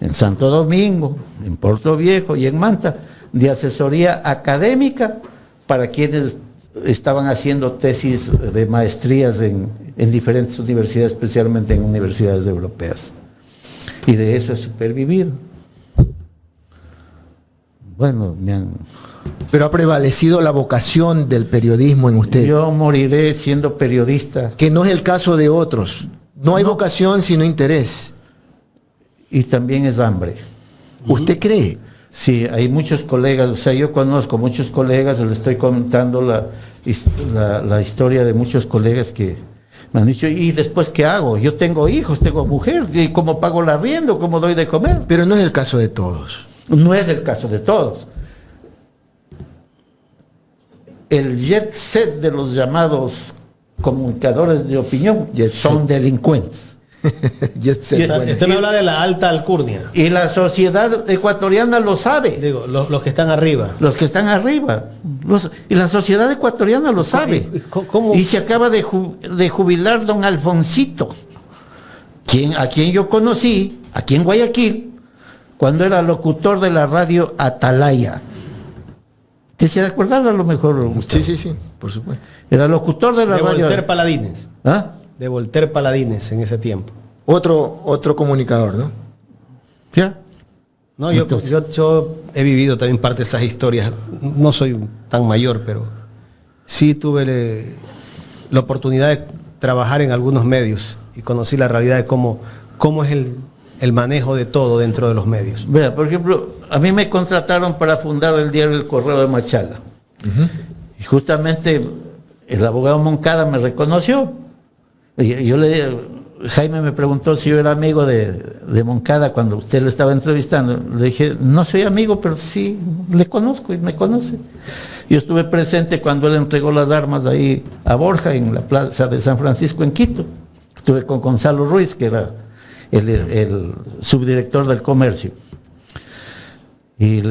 en Santo Domingo, en Puerto Viejo y en Manta, de asesoría académica para quienes estaban haciendo tesis de maestrías en diferentes universidades, especialmente en universidades europeas. Y de eso he supervivido. Bueno, Pero ha prevalecido la vocación del periodismo en usted. Yo moriré siendo periodista. Que no es el caso de otros. No hay vocación sino interés. Y también es hambre. ¿Usted cree? Sí, hay muchos colegas, o sea, yo conozco muchos colegas, les estoy contando la historia de muchos colegas que me han dicho, ¿y después qué hago? Yo tengo hijos, tengo mujer, ¿y cómo pago el arriendo? ¿Cómo doy de comer? Pero no es el caso de todos. No es el caso de todos. El jet set de los llamados comunicadores de opinión son delincuentes. Usted me habla de la alta alcurnia. Y la sociedad ecuatoriana lo sabe. Digo, los que están arriba. Los que están arriba. Y la sociedad ecuatoriana lo sabe. ¿Cómo? Y se acaba de jubilar don Alfonsito, a quien yo conocí aquí en Guayaquil, cuando era locutor de la radio Atalaya. ¿Te se acuerdan a lo mejor, Gustavo? Sí, por supuesto. Era locutor de la De radio. Voltaire Paladines. ¿Ah? De Voltaire Paladines en ese tiempo. Otro comunicador, ¿no? ¿Ya? No, yo he vivido también parte de esas historias. No soy tan mayor, pero sí tuve la oportunidad de trabajar en algunos medios y conocí la realidad de cómo es el manejo de todo dentro de los medios. Vea, por ejemplo, a mí me contrataron para fundar el diario El Correo de Machala. Y justamente el abogado Moncada me reconoció. Jaime me preguntó si yo era amigo de Moncada cuando usted le estaba entrevistando. Le dije, no soy amigo, pero sí le conozco y me conoce. Yo estuve presente cuando él entregó las armas ahí a Borja en la plaza de San Francisco en Quito. Estuve con Gonzalo Ruiz, que era el subdirector del comercio. Y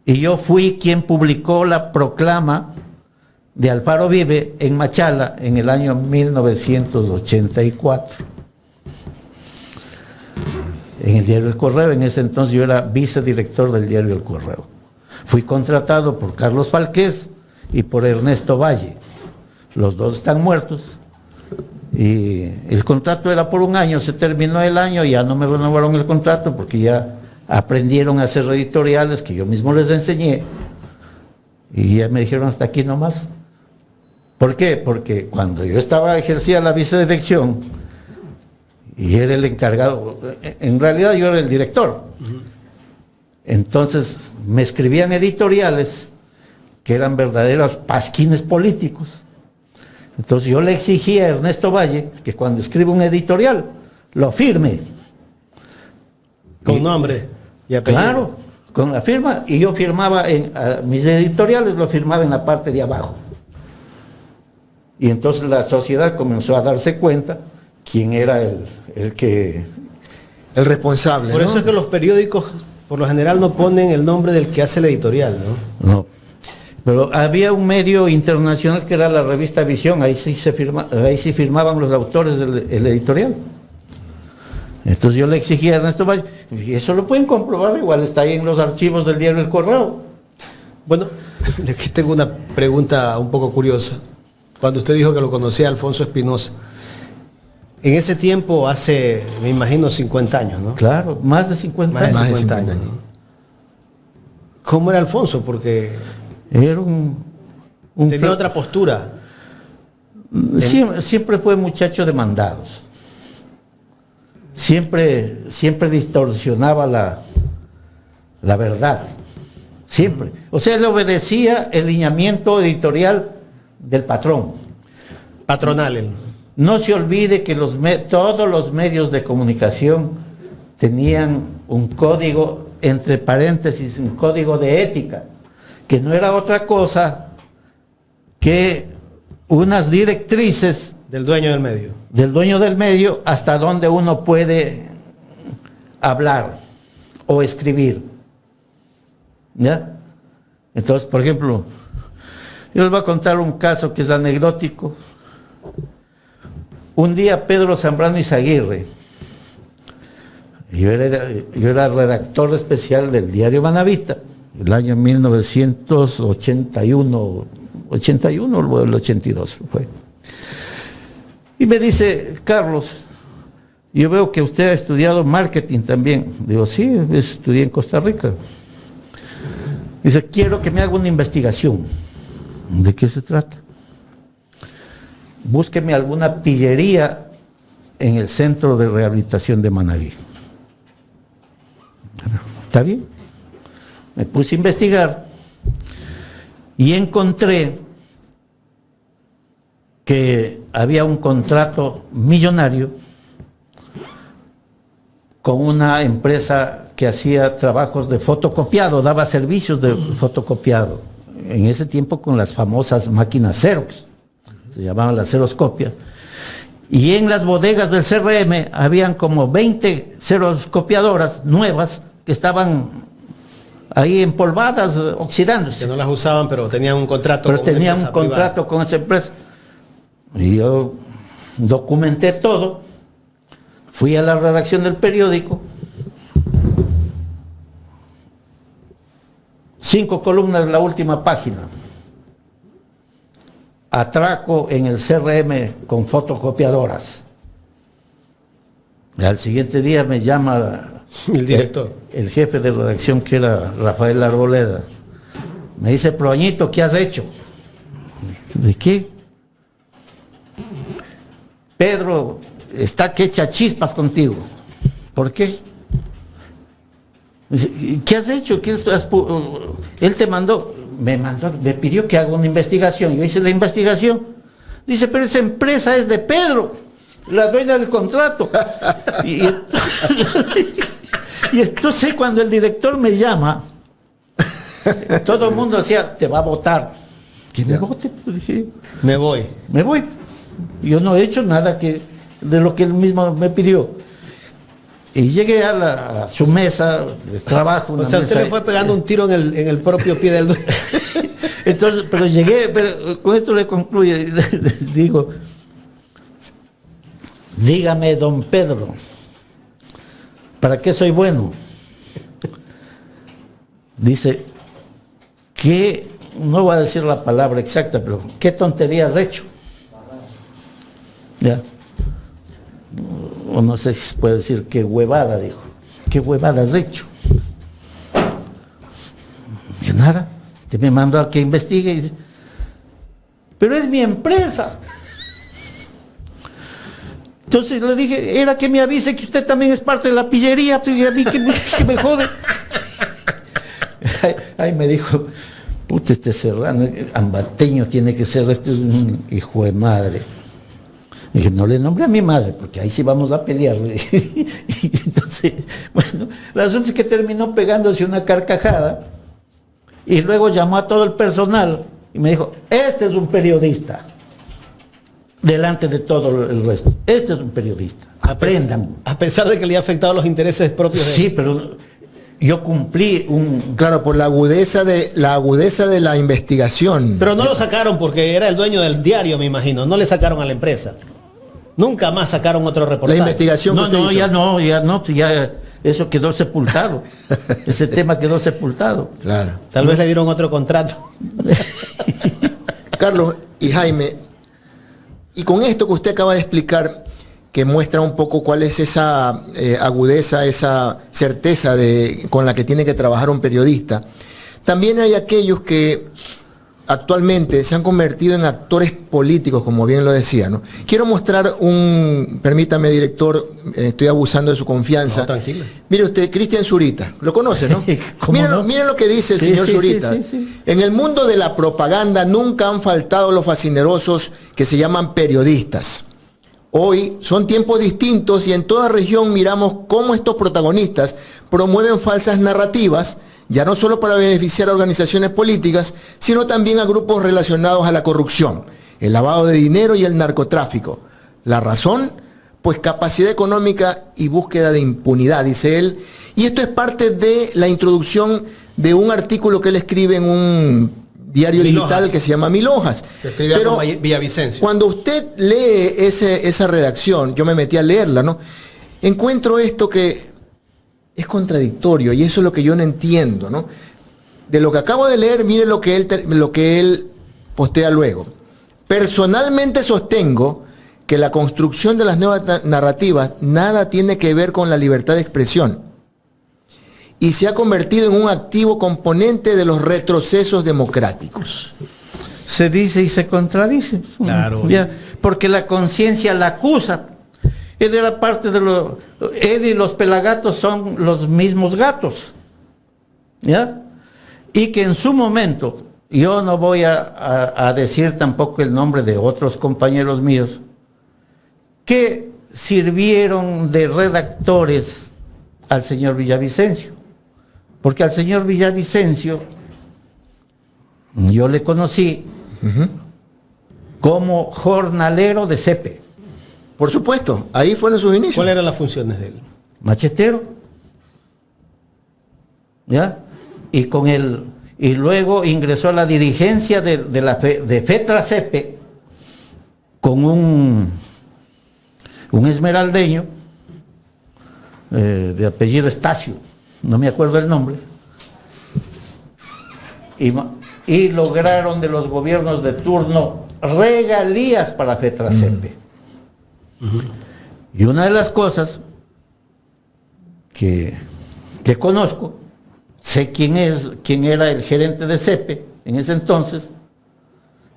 yo fui quien publicó la proclama de Alfaro Vive en Machala en el año 1984. En el diario El Correo, en ese entonces yo era vicedirector del diario El Correo. Fui contratado por Carlos Falqués y por Ernesto Valle. Los dos están muertos. Y el contrato era por un año, se terminó el año, ya no me renovaron el contrato porque ya aprendieron a hacer editoriales que yo mismo les enseñé y ya me dijeron hasta aquí nomás. ¿Por qué? Porque cuando yo ejercía la vicedirección y era el encargado, en realidad yo era el director. Entonces me escribían editoriales que eran verdaderos pasquines políticos. Entonces yo le exigía a Ernesto Valle que cuando escriba un editorial lo firme. Con nombre y apellido. Claro, con la firma, y yo firmaba mis editoriales, lo firmaba en la parte de abajo. Y entonces la sociedad comenzó a darse cuenta quién era el que... El responsable, Por ¿no? eso es que los periódicos, por lo general, no ponen el nombre del que hace el editorial, ¿no? No. Pero había un medio internacional que era la revista Visión, ahí sí firmaban los autores del editorial. Entonces yo le exigía a Ernesto Valle, y eso lo pueden comprobar, igual está ahí en los archivos del diario El Correo. Bueno, aquí tengo una pregunta un poco curiosa. Cuando usted dijo que lo conocía a Alfonso Espinosa, en ese tiempo, hace, me imagino, 50 años, ¿no? Claro, más de 50 Más de años. 50 años. ¿no? ¿Cómo era Alfonso? Porque Era un tenía otra postura. Siempre fue muchacho de mandados. Siempre distorsionaba la verdad. Siempre. O sea, le obedecía el lineamiento editorial del patrón. Patronal. Él. No se olvide que todos los medios de comunicación tenían un código, entre paréntesis, un código de ética, que no era otra cosa que unas directrices Del dueño del medio. del dueño del medio hasta donde uno puede hablar o escribir. ¿Ya? Entonces, por ejemplo, yo les voy a contar un caso que es anecdótico. Un día Pedro Zambrano Izaguirre, yo era redactor especial del diario Manavista, el año 1981, 81 o el 82 fue. Y me dice, Carlos, yo veo que usted ha estudiado marketing también. Digo, sí, estudié en Costa Rica. Dice, quiero que me haga una investigación. ¿De qué se trata? Búsqueme alguna pillería en el centro de rehabilitación de Manabí. ¿Está bien? Me puse a investigar y encontré que había un contrato millonario con una empresa que hacía trabajos de fotocopiado, daba servicios de fotocopiado, en ese tiempo con las famosas máquinas Xerox, se llamaban las xeroscopias, y en las bodegas del CRM habían como 20 xeroscopiadoras nuevas que estaban ahí empolvadas, oxidándose. Que no las usaban, pero tenían un contrato Pero con una tenían un empresa contrato privada. con esa empresa. Y yo documenté todo, fui a la redacción del periódico, 5 columnas en la última página, atraco en el CRM con fotocopiadoras. Y al siguiente día me llama El director. el jefe de redacción, que era Rafael Arboleda. Me dice, Proañito, ¿qué has hecho? ¿De qué? Pedro está que echa chispas contigo. ¿Por qué? Dice, ¿qué has hecho? Él me pidió que haga una investigación. Yo hice la investigación. Dice, pero esa empresa es de Pedro, la dueña del contrato. y entonces cuando el director me llama, todo el mundo decía, te va a votar. ¿Que me vote? Pues dije, Me voy. me voy. Yo no he hecho nada de lo que él mismo me pidió. Y llegué a su mesa de trabajo. O sea, usted le fue pegando un tiro en el propio pie del dueño. Entonces, pero llegué, pero con esto le concluyo, digo, dígame, don Pedro, ¿para qué soy bueno? Dice, no voy a decir la palabra exacta, pero ¿qué tontería has hecho? Ya. o no sé si se puede decir qué huevada, dijo. ¿Qué huevada has hecho? Yo nada, te me mandó a que investigue y dice, pero es mi empresa. Entonces le dije, era que me avise que usted también es parte de la pillería, y a mí que me jode. Ahí me dijo, puta, este serrano, ambateño tiene que ser, este es un hijo de madre. Dije, no le nombré a mi madre, porque ahí sí vamos a pelear. Y entonces, bueno, el asunto es que terminó pegándose una carcajada y luego llamó a todo el personal y me dijo, este es un periodista, delante de todo el resto. Este es un periodista, aprendan. A pesar de que le ha afectado los intereses propios de Sí, él. pero yo cumplí un... Claro, por la agudeza de la investigación. Pero no lo sacaron porque era el dueño del diario, me imagino. No le sacaron a la empresa. Nunca más sacaron otro La reportaje. investigación que No, usted no, hizo. ya no, pues ya eso quedó sepultado. Ese tema quedó sepultado. Claro. Tal vez le dieron otro contrato. Carlos y Jaime, y con esto que usted acaba de explicar, que muestra un poco cuál es esa agudeza, esa certeza con la que tiene que trabajar un periodista, también hay aquellos que actualmente se han convertido en actores políticos, como bien lo decía, ¿no? Quiero mostrar permítame, director, estoy abusando de su confianza. No, tranquilo. Mire usted, Cristian Zurita, lo conoce, ¿no? ¿Cómo no? Miren lo que dice el Sí, señor sí, Zurita. sí, sí, sí. En el mundo de la propaganda nunca han faltado los fascinerosos que se llaman periodistas. Hoy son tiempos distintos y en toda región miramos cómo estos protagonistas promueven falsas narrativas, ya no solo para beneficiar a organizaciones políticas, sino también a grupos relacionados a la corrupción, el lavado de dinero y el narcotráfico. ¿La razón? Pues capacidad económica y búsqueda de impunidad, dice él. Y esto es parte de la introducción de un artículo que él escribe en un diario Mil digital Hojas. que se llama Mil Hojas. Se escribía Pero con Villavicencio. cuando usted lee esa redacción, yo me metí a leerla, ¿no? Encuentro esto que es contradictorio y eso es lo que yo no entiendo, ¿no? De lo que acabo de leer, mire lo que él postea luego. Personalmente sostengo que la construcción de las nuevas narrativas nada tiene que ver con la libertad de expresión y se ha convertido en un activo componente de los retrocesos democráticos. Se dice y se contradice. Claro. Ya, porque la conciencia la acusa. Él era parte de los... Él y los pelagatos son los mismos gatos. ¿Ya? Y que en su momento, yo no voy a decir tampoco el nombre de otros compañeros míos, que sirvieron de redactores al señor Villavicencio. Porque al señor Villavicencio, yo le conocí como jornalero de CEPE. Por supuesto, ahí fueron sus inicios. ¿Cuáles eran las funciones de él? Machetero, ¿ya? Y luego ingresó a la dirigencia de FETRA CEPE con un esmeraldeño de apellido Estacio, no me acuerdo el nombre, y lograron de los gobiernos de turno regalías para FETRA CEPE. Y una de las cosas que conozco, sé quién era el gerente de CEPE en ese entonces.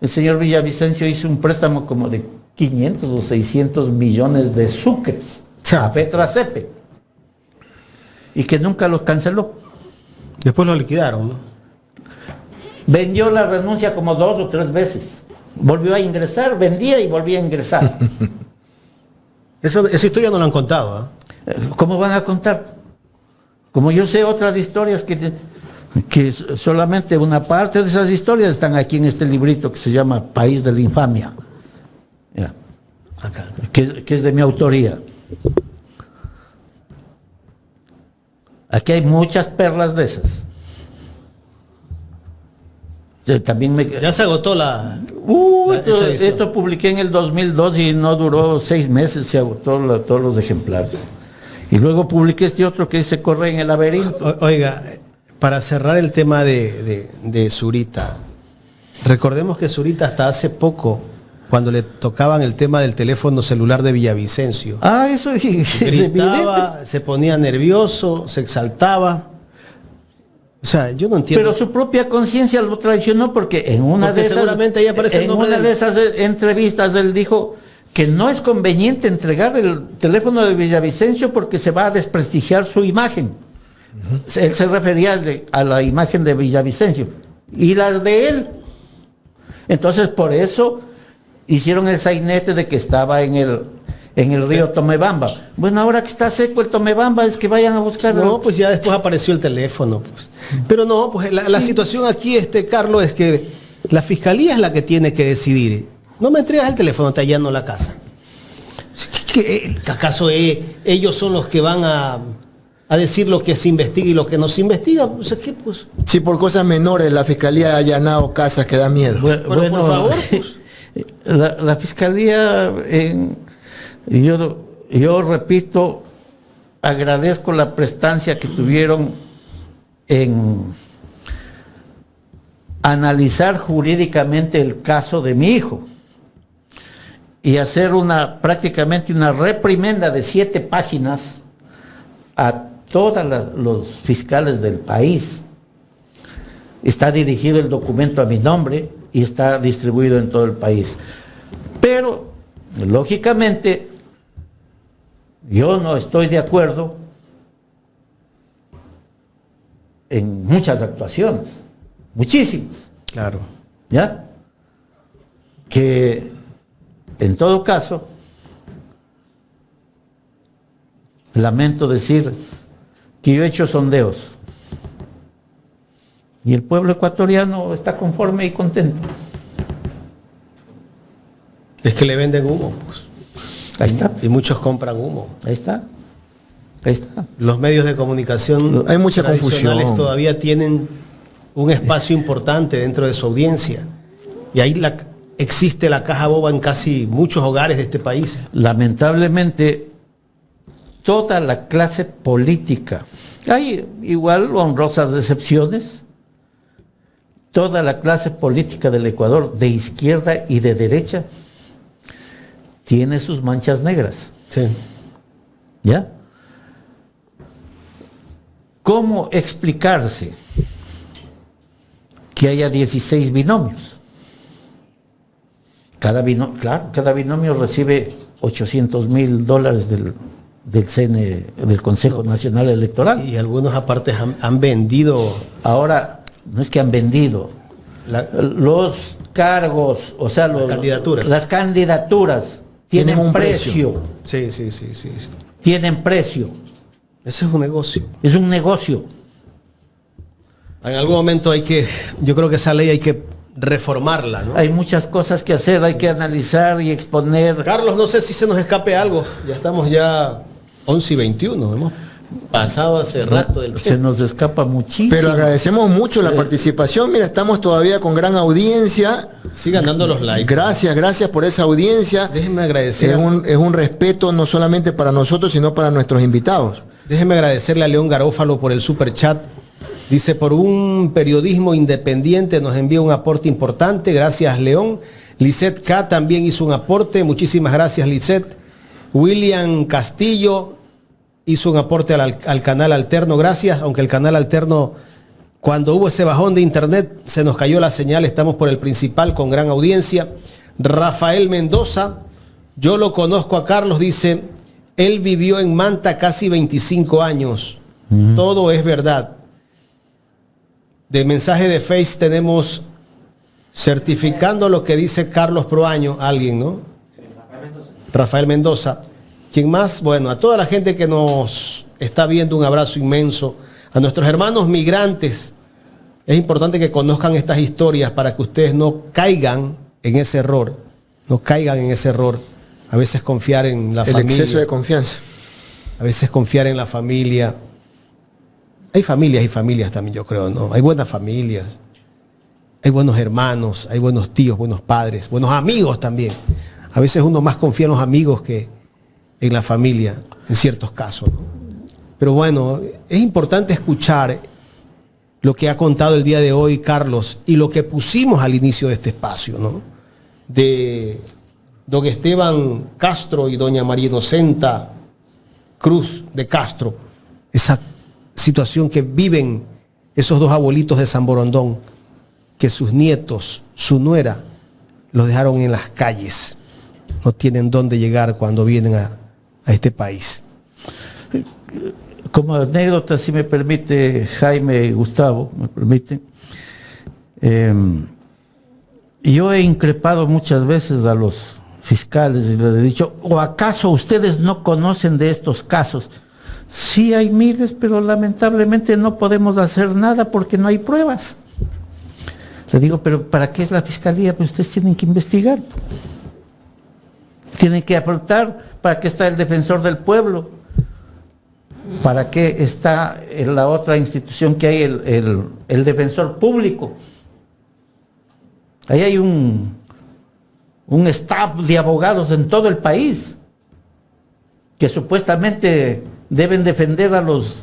El señor Villavicencio hizo un préstamo como de 500 o 600 millones de sucres a FETRA CEPE y que nunca los canceló. Después lo liquidaron, ¿no? Vendió la renuncia como 2 o 3 veces. Volvió a ingresar, vendía y volvía a ingresar. Esa historia no la han contado, ¿eh? ¿Cómo van a contar? Como yo sé otras historias que solamente una parte de esas historias están aquí en este librito que se llama País de la Infamia, ya, Acá. que es de mi autoría. Aquí hay muchas perlas de esas. También Ya se agotó esa edición. esto publiqué en el 2002 y no duró 6 meses, se agotó todos los ejemplares. Y luego publiqué este otro que dice Corre en el laberinto. Oiga, para cerrar el tema de Zurita, recordemos que Zurita hasta hace poco cuando le tocaban el tema del teléfono celular de Villavicencio. Ah, eso es Gritaba, se ponía nervioso, se exaltaba. O sea, yo no entiendo. Pero su propia conciencia lo traicionó porque en una Porque de esas, seguramente ahí aparece el en nombre una de de él. esas entrevistas él dijo que no es conveniente entregar el teléfono de Villavicencio porque se va a desprestigiar su imagen. Él se refería a la imagen de Villavicencio y las de él. Entonces por eso hicieron el sainete de que estaba en el río Tomebamba. Bueno, ahora que está seco el Tomebamba es que vayan a buscar. No, pues ya después apareció el teléfono. Pues. Pero no, pues la situación aquí, Carlos, es que la fiscalía es la que tiene que decidir. No me entregas el teléfono, te allano la casa. ¿Acaso ellos son los que van a decir lo que se investiga y lo que no se investiga? Pues, ¿qué, pues? Si por cosas menores la fiscalía ha allanado casas que da miedo. Bueno, por favor, pues. La fiscalía, yo repito, agradezco la prestancia que tuvieron en analizar jurídicamente el caso de mi hijo y hacer prácticamente una reprimenda de 7 páginas a todos los fiscales del país. Está dirigido el documento a mi nombre y está distribuido en todo el país. Pero, lógicamente, yo no estoy de acuerdo en muchas actuaciones, muchísimas. Claro. ¿Ya? Que, en todo caso, lamento decir que yo he hecho sondeos y el pueblo ecuatoriano está conforme y contento. Es que le venden humo, pues. Ahí está. Y muchos compran humo. Ahí está. Ahí está. Los medios de comunicación Hay mucha tradicionales confusión. todavía tienen un espacio importante dentro de su audiencia. Y ahí existe la caja boba en casi muchos hogares de este país. Lamentablemente, toda la clase política, hay igual honrosas excepciones, toda la clase política del Ecuador, de izquierda y de derecha, tiene sus manchas negras. Sí. ¿Ya? ¿Cómo explicarse que haya 16 binomios? Cada binomio recibe $800,000 del CNE, del Consejo Nacional Electoral. Y algunos aparte han vendido Ahora, no es que han vendido los cargos, o sea, las candidaturas tienen un precio. Sí. Tienen precio. Ese es un negocio. Es un negocio. En algún momento yo creo que esa ley hay que reformarla, ¿no? Hay muchas cosas que hacer, hay que analizar y exponer. Carlos, no sé si se nos escape algo. Ya estamos 11:21, hemos pasado hace rato del Se nos escapa muchísimo. Pero agradecemos mucho la participación. Mira, estamos todavía con gran audiencia. Sigan dando los likes. Gracias por esa audiencia. Déjenme agradecer. Es un respeto no solamente para nosotros, sino para nuestros invitados. Déjeme agradecerle a León Garófalo por el super chat. Dice, por un periodismo independiente nos envía un aporte importante. Gracias, León. Lisette K también hizo un aporte. Muchísimas gracias, Lisette. William Castillo hizo un aporte al canal alterno. Gracias, aunque el canal alterno, cuando hubo ese bajón de internet, se nos cayó la señal. Estamos por el principal con gran audiencia. Rafael Mendoza, yo lo conozco a Carlos, dice, él vivió en Manta casi 25 años. Todo es verdad. De mensaje de Face tenemos certificando lo que dice Carlos Proaño, alguien, ¿no? Rafael Mendoza. ¿Quién más? Bueno, a toda la gente que nos está viendo, un abrazo inmenso. A nuestros hermanos migrantes, es importante que conozcan estas historias para que ustedes no caigan en ese error. No caigan en ese error. A veces confiar en la familia. El exceso de confianza. A veces confiar en la familia. Hay familias y familias también, yo creo, ¿no? Hay buenas familias. Hay buenos hermanos, hay buenos tíos, buenos padres, buenos amigos también. A veces uno más confía en los amigos que en la familia, en ciertos casos, ¿no? Pero bueno, es importante escuchar lo que ha contado el día de hoy Carlos y lo que pusimos al inicio de este espacio, ¿no? De don Esteban Castro y doña María Inocenta Cruz de Castro, esa situación que viven esos dos abuelitos de San Borondón, que sus nietos, su nuera, los dejaron en las calles, no tienen dónde llegar cuando vienen a este país. Como anécdota, si me permite, Jaime y Gustavo, me permiten, yo he increpado muchas veces a los fiscales y les he dicho, ¿o acaso ustedes no conocen de estos casos? Sí hay miles, pero lamentablemente no podemos hacer nada porque no hay pruebas. Le digo, pero ¿para qué es la fiscalía? Pues ustedes tienen que investigar. Tienen que aportar. ¿Para qué está el defensor del pueblo? ¿Para qué está en la otra institución que hay el defensor público? Ahí hay un staff de abogados en todo el país que supuestamente deben defender a los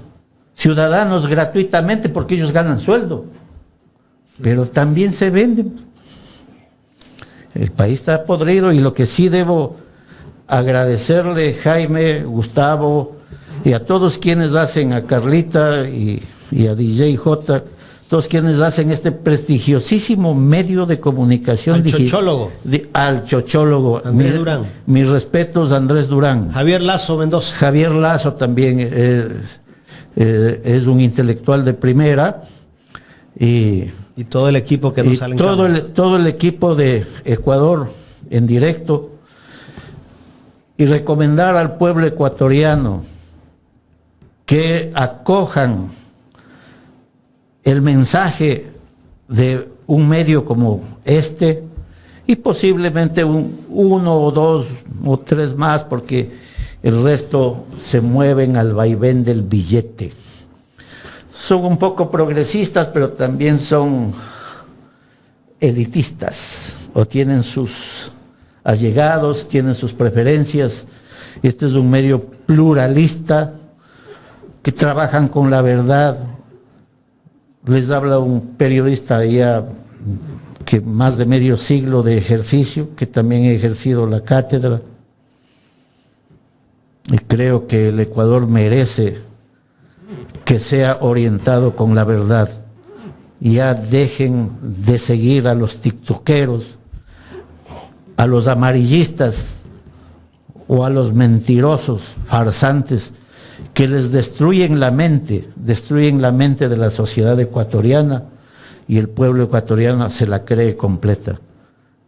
ciudadanos gratuitamente porque ellos ganan sueldo, pero también se venden. El país está podrido y lo que sí debo agradecerle, Jaime, Gustavo y a todos quienes hacen, a Carlita y a DJ J, todos quienes hacen este prestigiosísimo medio de comunicación al digital. chochólogo. Al chochólogo. Andrés Durán. Mis respetos a Andrés Durán. Javier Lazo Mendoza. Javier Lazo también es un intelectual de primera. Y todo el equipo que nos sale en todo el equipo de Ecuador en directo. Y recomendar al pueblo ecuatoriano que acojan el mensaje de un medio como este y posiblemente uno o dos o tres más, porque el resto se mueven al vaivén del billete. Son un poco progresistas, pero también son elitistas o tienen sus allegados, tienen sus preferencias. Este es un medio pluralista que trabajan con la verdad. Les habla un periodista ya que más de medio siglo de ejercicio, que también ha ejercido la cátedra. Y creo que el Ecuador merece que sea orientado con la verdad. Ya dejen de seguir a los tiktokeros, a los amarillistas o a los mentirosos, farsantes, que les destruyen la mente de la sociedad ecuatoriana, y el pueblo ecuatoriano se la cree completa.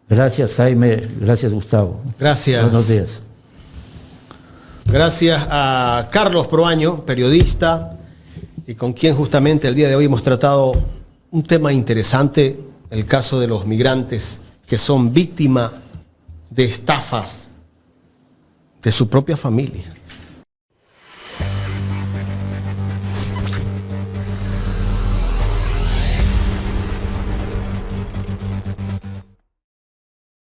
Gracias, Jaime, gracias, Gustavo. Gracias. Buenos días. Gracias a Carlos Proaño, periodista, y con quien justamente el día de hoy hemos tratado un tema interesante, el caso de los migrantes que son víctimas de estafas de su propia familia.